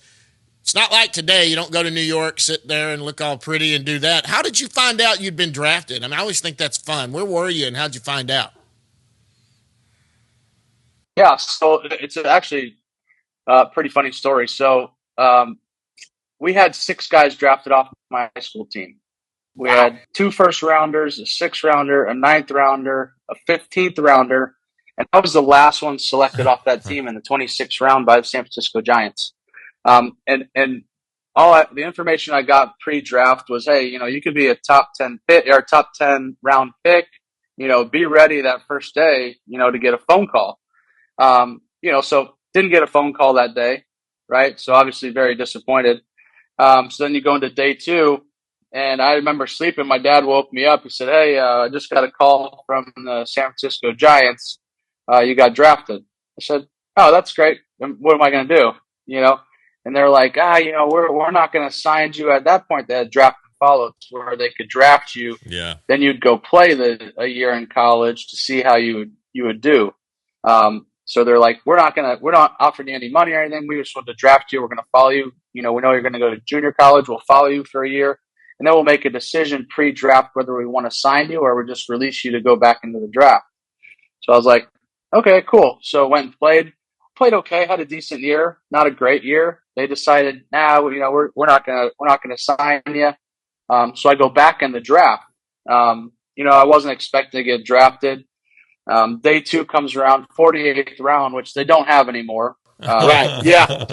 It's not like today. You don't go to New York, sit there and look all pretty and do that. How did you find out you'd been drafted? I mean, I always think that's fun. Where were you and how'd you find out? Yeah, so it's actually a pretty funny story. So we had 6 guys drafted off my high school team. We had 2 first-rounders, a 6th-rounder, a 9th-rounder, a 15th-rounder, and I was the last one selected off that team in the 26th round by the San Francisco Giants. And all the information I got pre-draft was, hey, you could be a top 10 pick or top 10 round pick. Be ready that first day, to get a phone call. So didn't get a phone call that day, right? So obviously very disappointed. So then you go into day 2, And I remember sleeping. My dad woke me up. He said, "Hey, I just got a call from the San Francisco Giants. You got drafted." I said, "Oh, that's great. What am I going to do?" You know, and they're like, we're not going to sign you at that point. They had draft and follow where they could draft you. Yeah. Then you'd go play a year in college to see how you would do. So they're like, we're not offering you any money or anything. We just want to draft you. We're going to follow you. We know you're going to go to junior college. We'll follow you for a year. And then we'll make a decision pre-draft whether we want to sign you or we just release you to go back into the draft. So I was like, okay, cool. So went and played okay, had a decent year, not a great year. They decided, we're not gonna sign you. So I go back in the draft. I wasn't expecting to get drafted. Day 2 comes around, 48th round, which they don't have anymore. Right. Yeah. They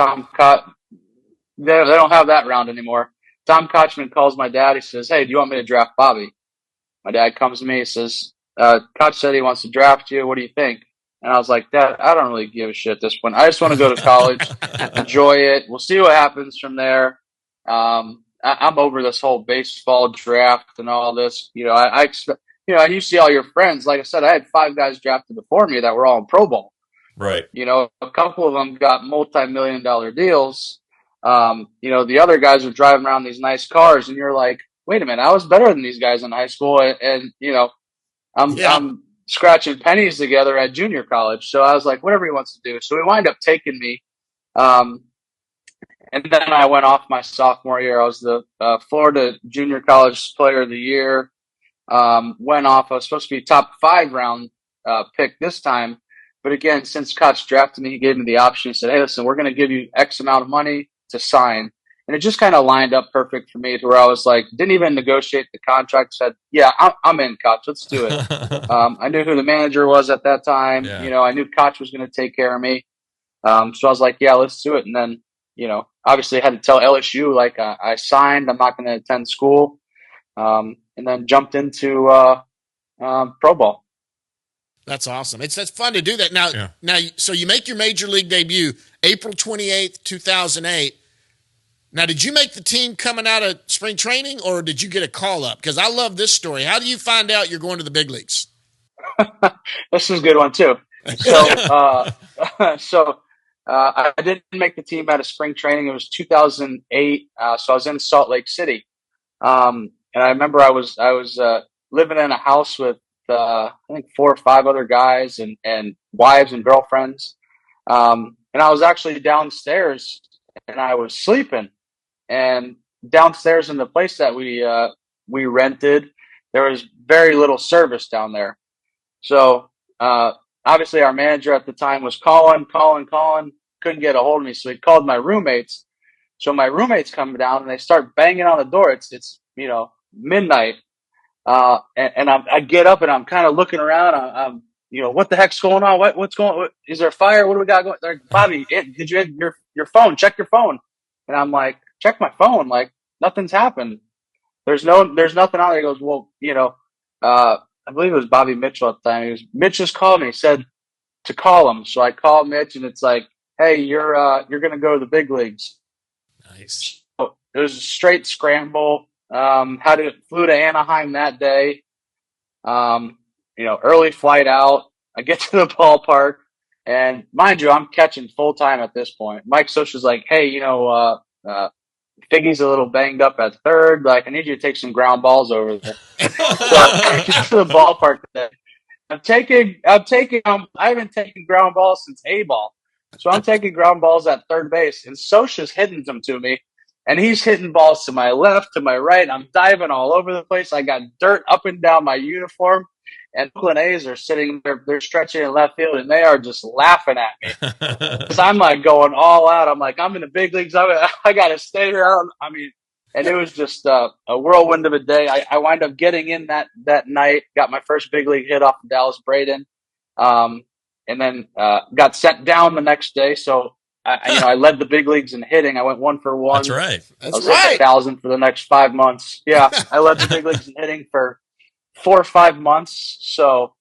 don't have that round anymore. Tom Kochman calls my dad. He says, "Hey, do you want me to draft Bobby?" My dad comes to me. He says, "Koch said he wants to draft you. What do you think?" And I was like, "Dad, I don't really give a shit at this point. I just want to go to college, enjoy it. We'll see what happens from there." I'm over this whole baseball draft and all this. I expect. You see all your friends. Like I said, I had 5 guys drafted before me that were all in Pro Bowl. Right. A couple of them got multi-million-dollar deals. The other guys are driving around these nice cars, and you're like, wait a minute, I was better than these guys in high school, and I'm scratching pennies together at junior college. So I was like, whatever he wants to do. So he wound up taking me, and then I went off my sophomore year. I was the Florida Junior College Player of the Year. Went off. I was supposed to be top 5 round pick this time. But again, since Koch drafted me, he gave me the option. He said, "Hey, listen, we're going to give you X amount of money to sign." And it just kind of lined up perfect for me to where I was like, didn't even negotiate the contract. Said, "Yeah, I'm in, Koch. Let's do it." I knew who the manager was at that time. Yeah. I knew Koch was going to take care of me. So I was like, "Yeah, let's do it." And then, obviously I had to tell LSU, like, I signed. I'm not going to attend school. And then jumped into Pro Bowl. That's awesome. That's fun to do that. Now, so you make your major league debut April 28th, 2008. Now, did you make the team coming out of spring training, or did you get a call up? Because I love this story. How do you find out you're going to the big leagues? This is a good one too. So, I didn't make the team out of spring training. It was 2008. So I was in Salt Lake City, and I remember I was living in a house with I think 4 or 5 other guys and wives and girlfriends. And I was actually downstairs and I was sleeping. And downstairs in the place that we rented, there was very little service down there. So obviously our manager at the time was calling, couldn't get a hold of me. So he called my roommates. So my roommates come down and they start banging on the door. It's midnight. And I get up and I'm kind of looking around. I'm what the heck's going on? What's going on? Is there a fire? What do we got going? They're like, "Bobby, did you hit your phone? Check your phone." And I'm like, "Check my phone. Like, nothing's happened. There's nothing on there." He goes, "Well, I believe it was Bobby Mitchell at the time. Mitch just called me. He said to call him." So I called Mitch and it's like, "Hey, you're going to go to the big leagues." Nice. So it was a straight scramble. Flew to Anaheim that day. Early flight out. I get to the ballpark, and mind you, I'm catching full time at this point. Mike Scioscia's like, "Hey, Figgy's a little banged up at third. Like, I need you to take some ground balls over there." So I get to the ballpark today. I haven't taken ground balls since A-ball. So I'm taking ground balls at third base, and Scioscia's hitting them to me. And he's hitting balls to my left, to my right. I'm diving all over the place. I got dirt up and down my uniform. And Oakland A's are sitting there, they're stretching in left field, and they are just laughing at me. Because I'm like going all out. I'm like, I'm in the big leagues. I got to stay here. And it was just a whirlwind of a day. I wind up getting in that night, got my first big league hit off of Dallas Braden, and then got sent down the next day. So I led the big leagues in hitting. I went 1 for 1. That's right. I was like 1,000 for the next 5 months. Yeah, I led the big leagues in hitting for 4 or 5 months. So,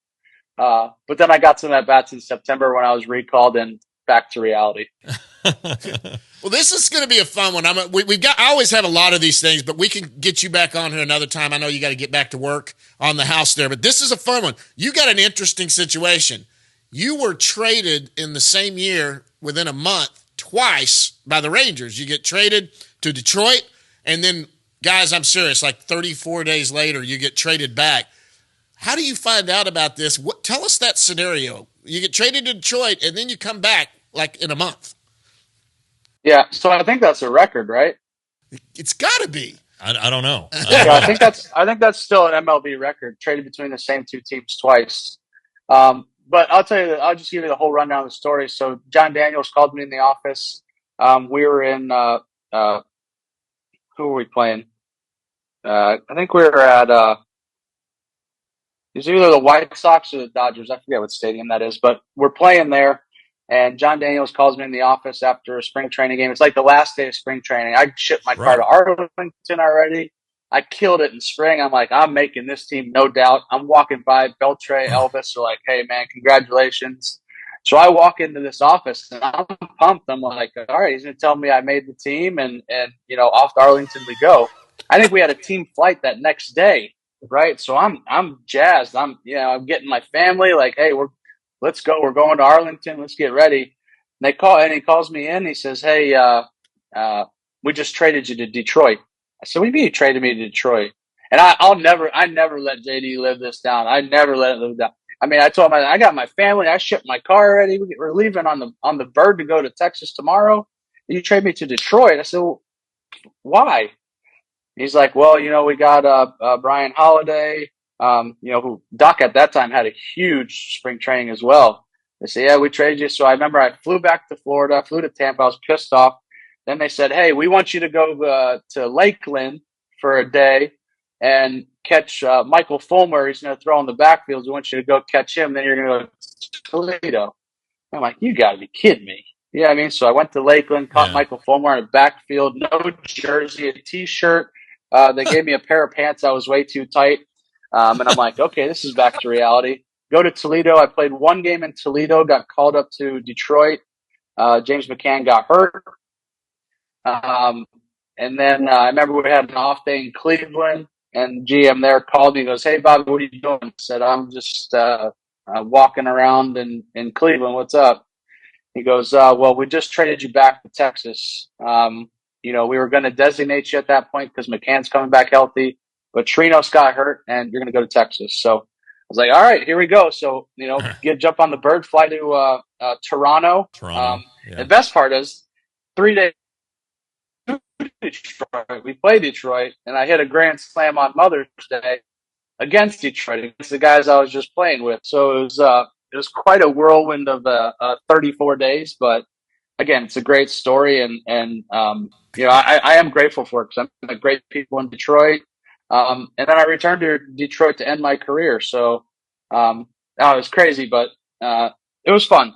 but then I got some at bats in September when I was recalled and back to reality. Well, this is going to be a fun one. I always have a lot of these things, but we can get you back on here another time. I know you got to get back to work on the house there, but this is a fun one. You got an interesting situation. You were traded in the same year within a month twice by the Rangers. You get traded to Detroit, and then, guys, I'm serious, like 34 days later, you get traded back. How do you find out about this? Tell us that scenario. You get traded to Detroit, and then you come back like in a month. Yeah, so I think that's a record, right? It's got to be. I don't know. Yeah, I think that's still an MLB record, traded between the same two teams twice. But I'll tell you, I'll just give you the whole rundown of the story. So John Daniels called me in the office. We were in who were we playing? I think we were at it was either the White Sox or the Dodgers. I forget what stadium that is, but we're playing there. And John Daniels calls me in the office after a spring training game. It's like the last day of spring training. I shipped my car to Arlington already. I killed it in spring. I'm like, I'm making this team, no doubt. I'm walking by. Beltre, Elvis are like, hey, man, congratulations. So I walk into this office, and I'm pumped. I'm like, all right, he's going to tell me I made the team, and off to Arlington we go. I think we had a team flight that next day, right? So I'm jazzed. I'm getting my family like, hey, let's go. We're going to Arlington. Let's get ready. And he calls me in. He says, hey, we just traded you to Detroit. I said, what do you mean you traded me to Detroit? And I never let JD live this down. I never let it live down. I mean, I told him, I got my family. I shipped my car already. We're leaving on the bird to go to Texas tomorrow. And you trade me to Detroit. I said, well, why? He's like, well, we got Brian Holiday, who Doc at that time had a huge spring training as well. They said, yeah, we traded you. So I remember I flew back to Florida, flew to Tampa. I was pissed off. Then they said, hey, we want you to go to Lakeland for a day and catch Michael Fulmer. He's going to throw in the backfield. We want you to go catch him. Then you're going to go to Toledo. I'm like, you got to be kidding me. Yeah, I mean, so I went to Lakeland, caught Michael Fulmer in the backfield, no jersey, a T-shirt. They gave me a pair of pants that was way too tight. And I'm like, okay, this is back to reality. Go to Toledo. I played one game in Toledo, got called up to Detroit. James McCann got hurt. And then I remember we had an off day in Cleveland, and GM there called me and goes, hey, Bobby, what are you doing? I said, I'm just walking around in Cleveland. What's up? He goes, well, we just traded you back to Texas. We were going to designate you at that point because McCann's coming back healthy, but Trinos got hurt, and you're going to go to Texas. So I was like, all right, here we go. So, jump on the bird, fly to Toronto. The best part is 3 days to Detroit. We play Detroit, and I hit a grand slam on Mother's Day against Detroit, against the guys I was just playing with. So it was quite a whirlwind of 34 days, but again, it's a great story, and I am grateful for it because I met great people in Detroit. And then I returned to Detroit to end my career. So it was crazy, but it was fun.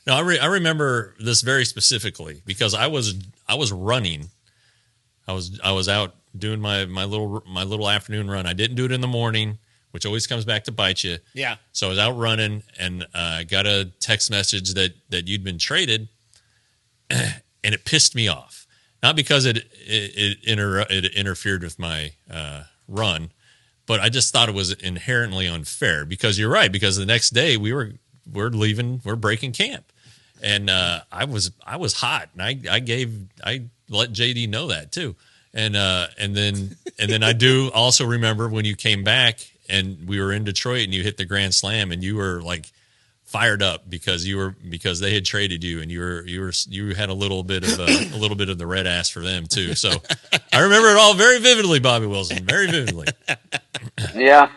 No, I remember this very specifically because I was running. I was out doing my little afternoon run. I didn't do it in the morning, which always comes back to bite you. Yeah. So I was out running, and I got a text message that you'd been traded, and it pissed me off. Not because it interfered with my run, but I just thought it was inherently unfair. Because you're right. Because the next day we're leaving, we're breaking camp, and I was hot, and I let JD know that too, and then I do also remember when you came back and we were in Detroit and you hit the grand slam and you were like fired up because they had traded you and you had a little bit of the red ass for them too. So I remember it all very vividly, Bobby Wilson, very vividly. Yeah,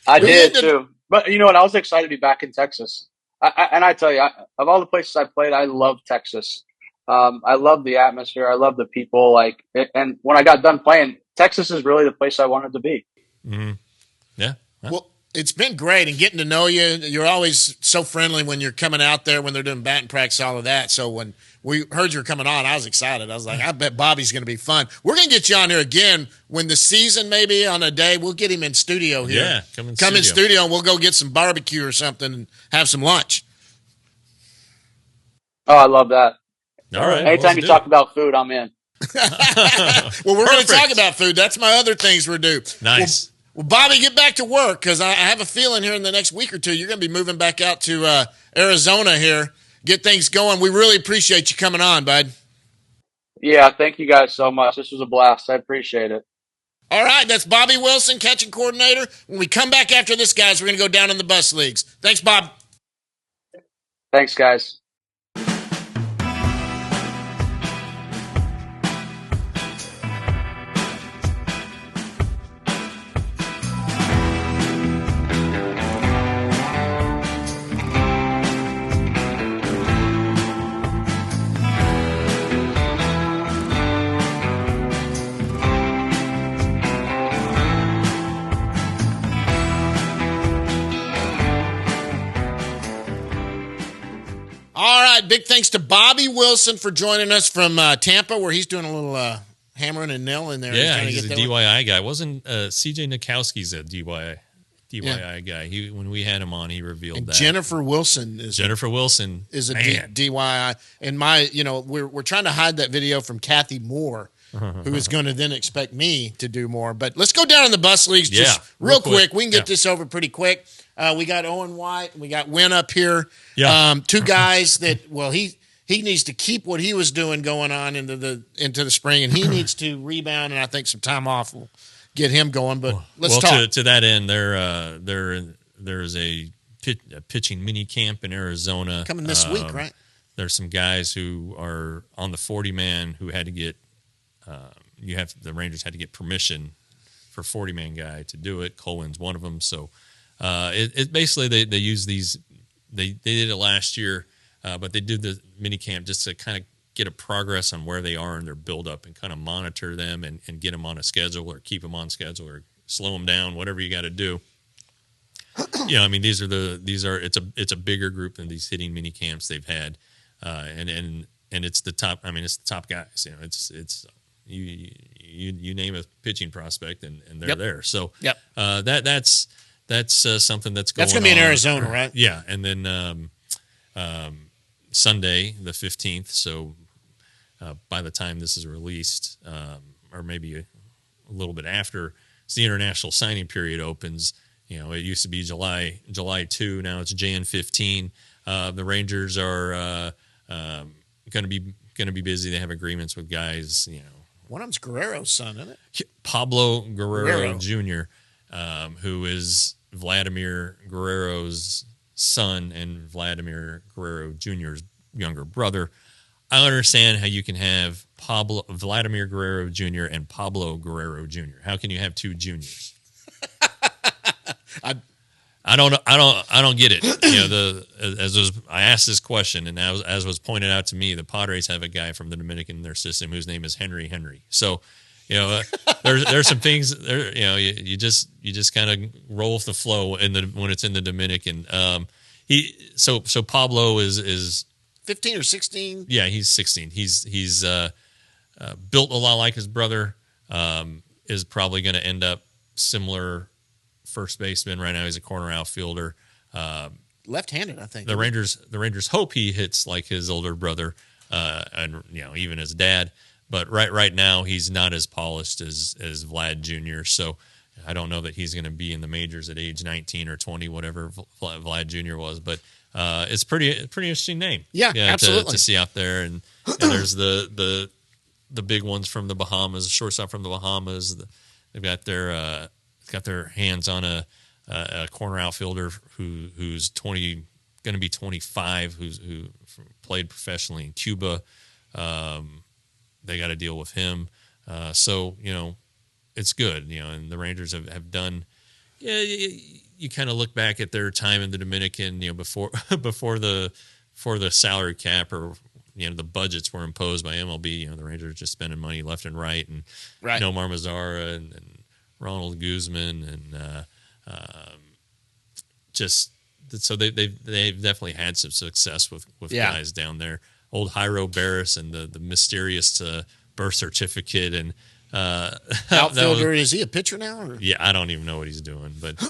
I did too. But you know what? I was excited to be back in Texas. I tell you, of all the places I played, I love Texas. I love the atmosphere. I love the people. And when I got done playing, Texas is really the place I wanted to be. Mm-hmm. Yeah. Well, it's been great, and getting to know you. You're always so friendly when you're coming out there, when they're doing batting practice, all of that. So when we heard you were coming on, I was excited. I was like, I bet Bobby's going to be fun. We're going to get you on here again when the season, maybe on a day, we'll get him in studio here. Yeah, come in studio, and we'll go get some barbecue or something and have some lunch. Oh, I love that. All right. Anytime you talk about food, I'm in. Well, we're going to talk about food. That's my other things we're due. Nice. Well, Bobby, get back to work because I have a feeling here in the next week or two you're going to be moving back out to Arizona here. Get things going. We really appreciate you coming on, bud. Yeah, thank you guys so much. This was a blast. I appreciate it. All right, that's Bobby Wilson, catching coordinator. When we come back after this, guys, we're going to go down in the bus leagues. Thanks, Bob. Thanks, guys. All right, big thanks to Bobby Wilson for joining us from Tampa, where he's doing a little hammering and nailing there. Yeah, he's a DYI guy. Wasn't C.J. Nikowski's a DYI guy? When we had him on, he revealed that. Jennifer Wilson is a DYI. And we're trying to hide that video from Kathy Moore, who is going to then expect me to do more. But let's go down in the bus leagues just real quick. We can get this over pretty quick. We got Owen White and we got Wynn up here. Yeah. Two guys that he needs to keep what he was doing going on into the spring, and he needs to rebound. And I think some time off will get him going. But let's talk. To that end, there's a pitching mini camp in Arizona coming this week, right? There's some guys who are on the 40-man who had to get the Rangers had to get permission for 40-man guy to do it. Cohen's one of them. So it basically they use these. They did it last year, but they did the mini camp just to kind of get a progress on where they are in their buildup and kind of monitor them and get them on a schedule or keep them on schedule or slow them down, whatever you got to do. I mean, it's a bigger group than these hitting mini camps they've had, and it's the top. I mean, it's the top guys. It's you name a pitching prospect and they're there. So that's something that's going. That's going to be in Arizona, right? Yeah, and then Sunday the 15th. So by the time this is released, or maybe a little bit after, it's the international signing period opens. It used to be July 2. Now it's Jan 15. The Rangers are going to be busy. They have agreements with guys. One of them's Guerrero's son, isn't it? Pablo Guerrero Jr., who is Vladimir Guerrero's son and Vladimir Guerrero Jr.'s younger brother. I don't understand how you can have Vladimir Guerrero Jr. and Pablo Guerrero Jr. How can you have two juniors? I don't get it. I asked this question, and as was pointed out to me, the Padres have a guy from the Dominican in their system whose name is Henry. So, there's some things there. You just kind of roll with the flow when it's in the Dominican. So Pablo is 15 or 16. Yeah, he's 16. He's built a lot like his brother. Is probably going to end up similar. First baseman right now. He's a corner outfielder. Left-handed, I think. The Rangers hope he hits like his older brother, and even his dad. But right now he's not as polished as Vlad Jr. So I don't know that he's going to be in the majors at age 19 or 20, whatever Vlad Jr. was. But it's pretty interesting name. Yeah, absolutely to see out there. And there's the big ones from the Bahamas, shortstop from the Bahamas. They've got their hands on a corner outfielder who's going to be 25, who played professionally in Cuba. They got to deal with him. So it's good. And the Rangers have done. Yeah, you kind of look back at their time in the Dominican. Before the salary cap or the budgets were imposed by MLB. The Rangers are just spending money left and right, and Nomar Mazara and Ronald Guzman and so they've definitely had some success with guys down there. Old Jairo Barris and the mysterious birth certificate and outfielder. Is he a pitcher now? Or? Yeah, I don't even know what he's doing, but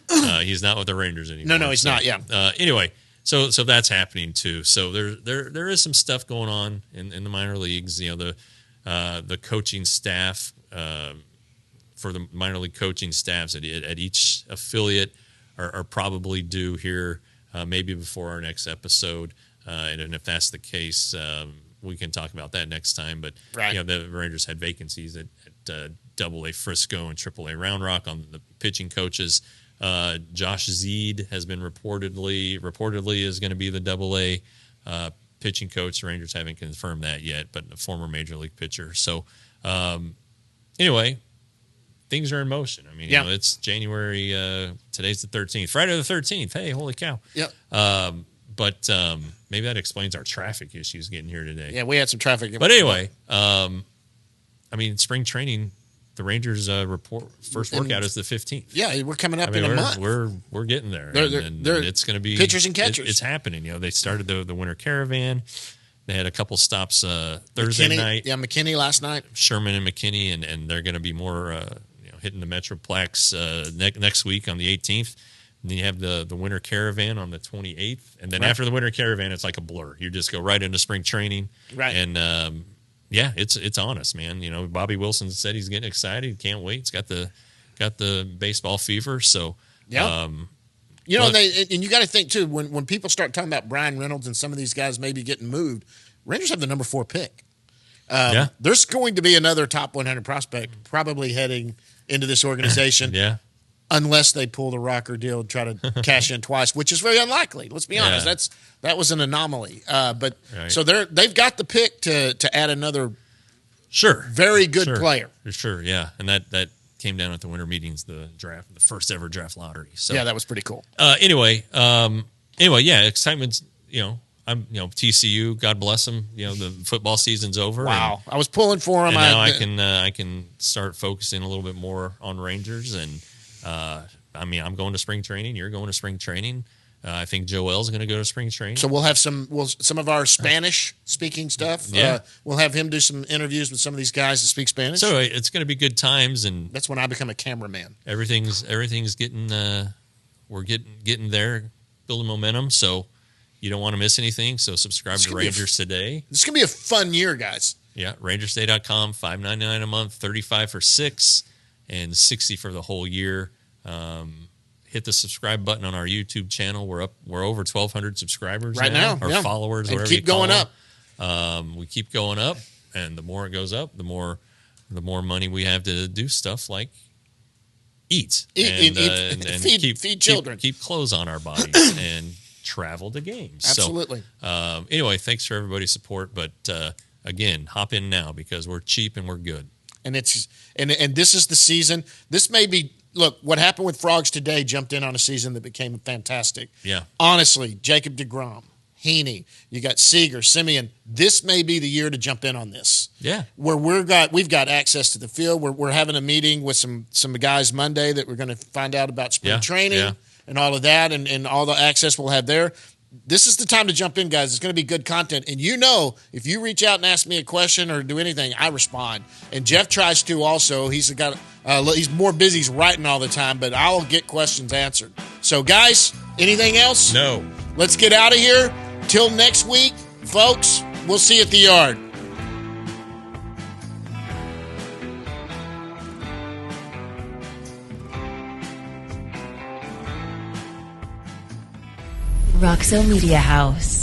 he's not with the Rangers anymore. No, he's not. Yeah. Anyway, So that's happening too. So there is some stuff going on in the minor leagues. The coaching staff for the minor league coaching staffs at each affiliate are probably due here maybe before our next episode. And if that's the case, we can talk about that next time. But the Rangers had vacancies at Double-A Frisco and Triple-A Round Rock on the pitching coaches. Josh Zeed has been reportedly is going to be the Double-A pitching coach. The Rangers haven't confirmed that yet, but a former major league pitcher. So anyway, things are in motion. I mean, it's January. Today's the 13th, Friday the 13th. Hey, holy cow! Yep. But maybe that explains our traffic issues getting here today. Yeah, we had some traffic. But anyway, spring training. The Rangers first workout is the 15th. Yeah, we're coming up in a month. We're getting there. And it's going to be pitchers and catchers. It's happening. They started the winter caravan. They had a couple stops Thursday night. Yeah, McKinney last night. Sherman and McKinney, and they're going to be more hitting the Metroplex next week on the 18th. And then you have the winter caravan on the 28th, and then after the winter caravan, it's like a blur. You just go right into spring training, right? And it's on us, man. Bobby Wilson said he's getting excited. Can't wait. He's got the baseball fever. So and you got to think too when people start talking about Brian Reynolds and some of these guys maybe getting moved, Rangers have the number 4 pick. There's going to be another top 100 prospect probably heading into this organization. Unless they pull the Rocker deal and try to cash in twice, which is very unlikely. Let's be honest. That was an anomaly. So they've got the pick to add another very good player. Sure, yeah. And that came down at the winter meetings, the draft, the first ever draft lottery. So yeah, that was pretty cool. Anyway, excitement's TCU, God bless them. The football season's over. Wow, I was pulling for them. And now I can start focusing a little bit more on Rangers. And I'm going to spring training. You're going to spring training. I think Joel's going to go to spring training. So we'll have some of our Spanish speaking stuff. We'll have him do some interviews with some of these guys that speak Spanish. So it's going to be good times, and that's when I become a cameraman. Everything's getting we're getting there, building momentum. So you don't want to miss anything. So subscribe to Rangers Today. This is going to be a fun year, guys. Yeah, RangersToday.com, $5.99 a month, $35 for 6, and $60 for the whole year. Hit the subscribe button on our YouTube channel. We're over 1,200 subscribers right now. Or followers, and whatever keep you call going them. up. We keep going up, and the more it goes up, the more money we have to do stuff like eat and feed children, keep clothes on our bodies, and travel to games. Absolutely. So, anyway, thanks for everybody's support. But again, hop in now because we're cheap and we're good. And this is the season. This may be. Look, what happened with Frogs today jumped in on a season that became fantastic. Yeah. Honestly, Jacob deGrom, Heaney, you got Seager, Simeon. This may be the year to jump in on this. Yeah. Where we've got access to the field. We're having a meeting with some guys Monday that we're going to find out about spring training and all of that and all the access we'll have there. This is the time to jump in, guys. It's going to be good content. And if you reach out and ask me a question or do anything, I respond. And Jeff tries to also. He's more busy. He's writing all the time, but I'll get questions answered. So, guys, anything else? No. Let's get out of here. Till next week, folks, we'll see you at the yard. Roxo Media House.